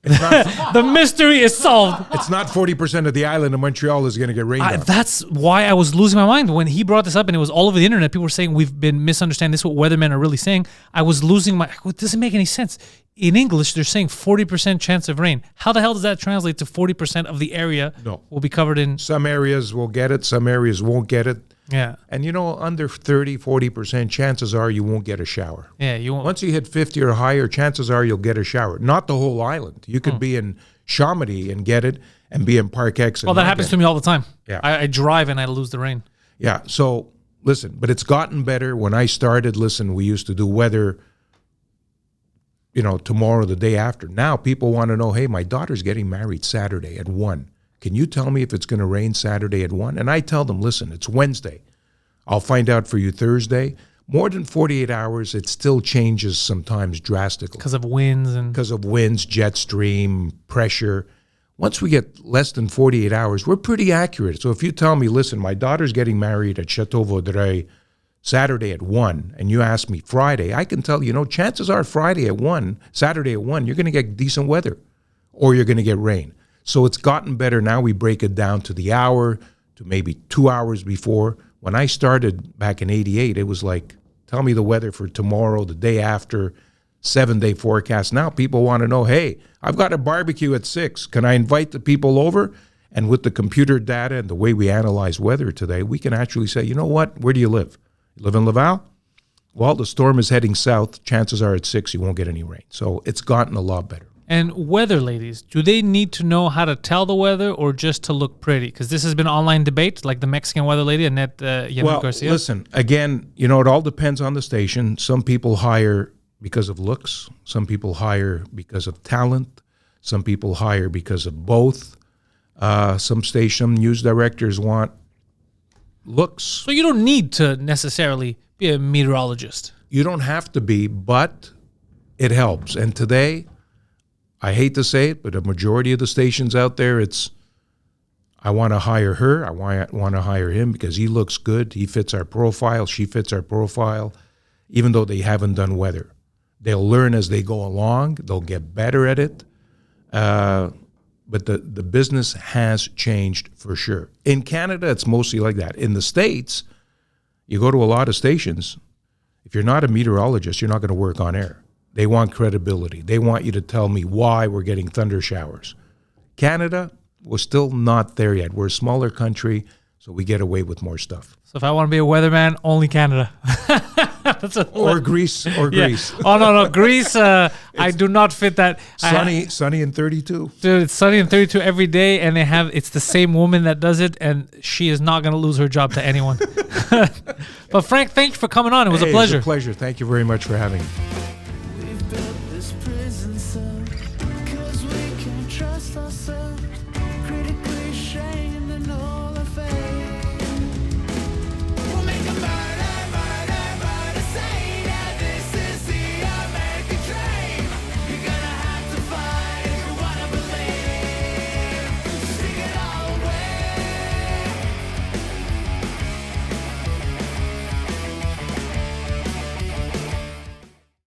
It's not, The mystery is solved. it's not 40% of the island of Montreal is going to get rained on. That's why I was losing my mind when he brought this up, and it was all over the internet. People were saying we've been misunderstanding. This is what weathermen are really saying. I was losing my. It doesn't make any sense. In English, they're saying 40% chance of rain. How the hell does that translate to 40% of the area will be covered in? Some areas will get it, some areas won't get it. Yeah. And under 30, 40%, chances are you won't get a shower. Yeah, you won't. Once you hit 50 or higher, chances are you'll get a shower. Not the whole island. You could be in Chamonix and get it, and be in Park X. Well, that happens to me all the time. Yeah. I drive and I lose the rain. Yeah, so listen, but it's gotten better. When I started, we used to do weather, tomorrow, the day after. Now people want to know, hey, my daughter's getting married Saturday at 1. Can you tell me if it's going to rain Saturday at 1? And I tell them, listen, it's Wednesday. I'll find out for you Thursday. More than 48 hours, it still changes sometimes drastically. Because of winds and... Because of winds, jet stream, pressure. Once we get less than 48 hours, we're pretty accurate. So if you tell me, listen, my daughter's getting married at Chateau Vaudreuil Saturday at 1, and you ask me Friday, I can tell you, chances are Saturday at 1, you're going to get decent weather or you're going to get rain. So it's gotten better. Now we break it down to the hour, to maybe 2 hours before. When I started back in 88, it was like, tell me the weather for tomorrow, the day after, 7-day forecast. Now people want to know, hey, I've got a barbecue at 6. Can I invite the people over? And with the computer data and the way we analyze weather today, we can actually say, you know what, where do you live? You live in Laval? Well, the storm is heading south. Chances are at 6 you won't get any rain. So it's gotten a lot better. And weather ladies, do they need to know how to tell the weather or just to look pretty? Because this has been online debate, like the Mexican weather lady, Annette Garcia. Listen, again, it all depends on the station. Some people hire because of looks. Some people hire because of talent. Some people hire because of both. Some station news directors want looks. So you don't need to necessarily be a meteorologist. You don't have to be, but it helps. And today, I hate to say it, but a majority of the stations out there, it's, I want to hire her, I want to hire him because he looks good, he fits our profile, she fits our profile, even though they haven't done weather. They'll learn as they go along, they'll get better at it, but the business has changed for sure. In Canada, it's mostly like that. In the States, you go to a lot of stations, if you're not a meteorologist, you're not going to work on air. They want credibility. They want you to tell me why we're getting thunder showers. Canada, we're still not there yet. We're a smaller country, so we get away with more stuff. So if I want to be a weatherman, only Canada. Or Greece. Oh, no. Greece, I do not fit that. Sunny and 32. Dude, it's sunny and 32 every day, and it's the same woman that does it, and she is not going to lose her job to anyone. But Frank, thank you for coming on. It was a pleasure. It was a pleasure. Thank you very much for having me.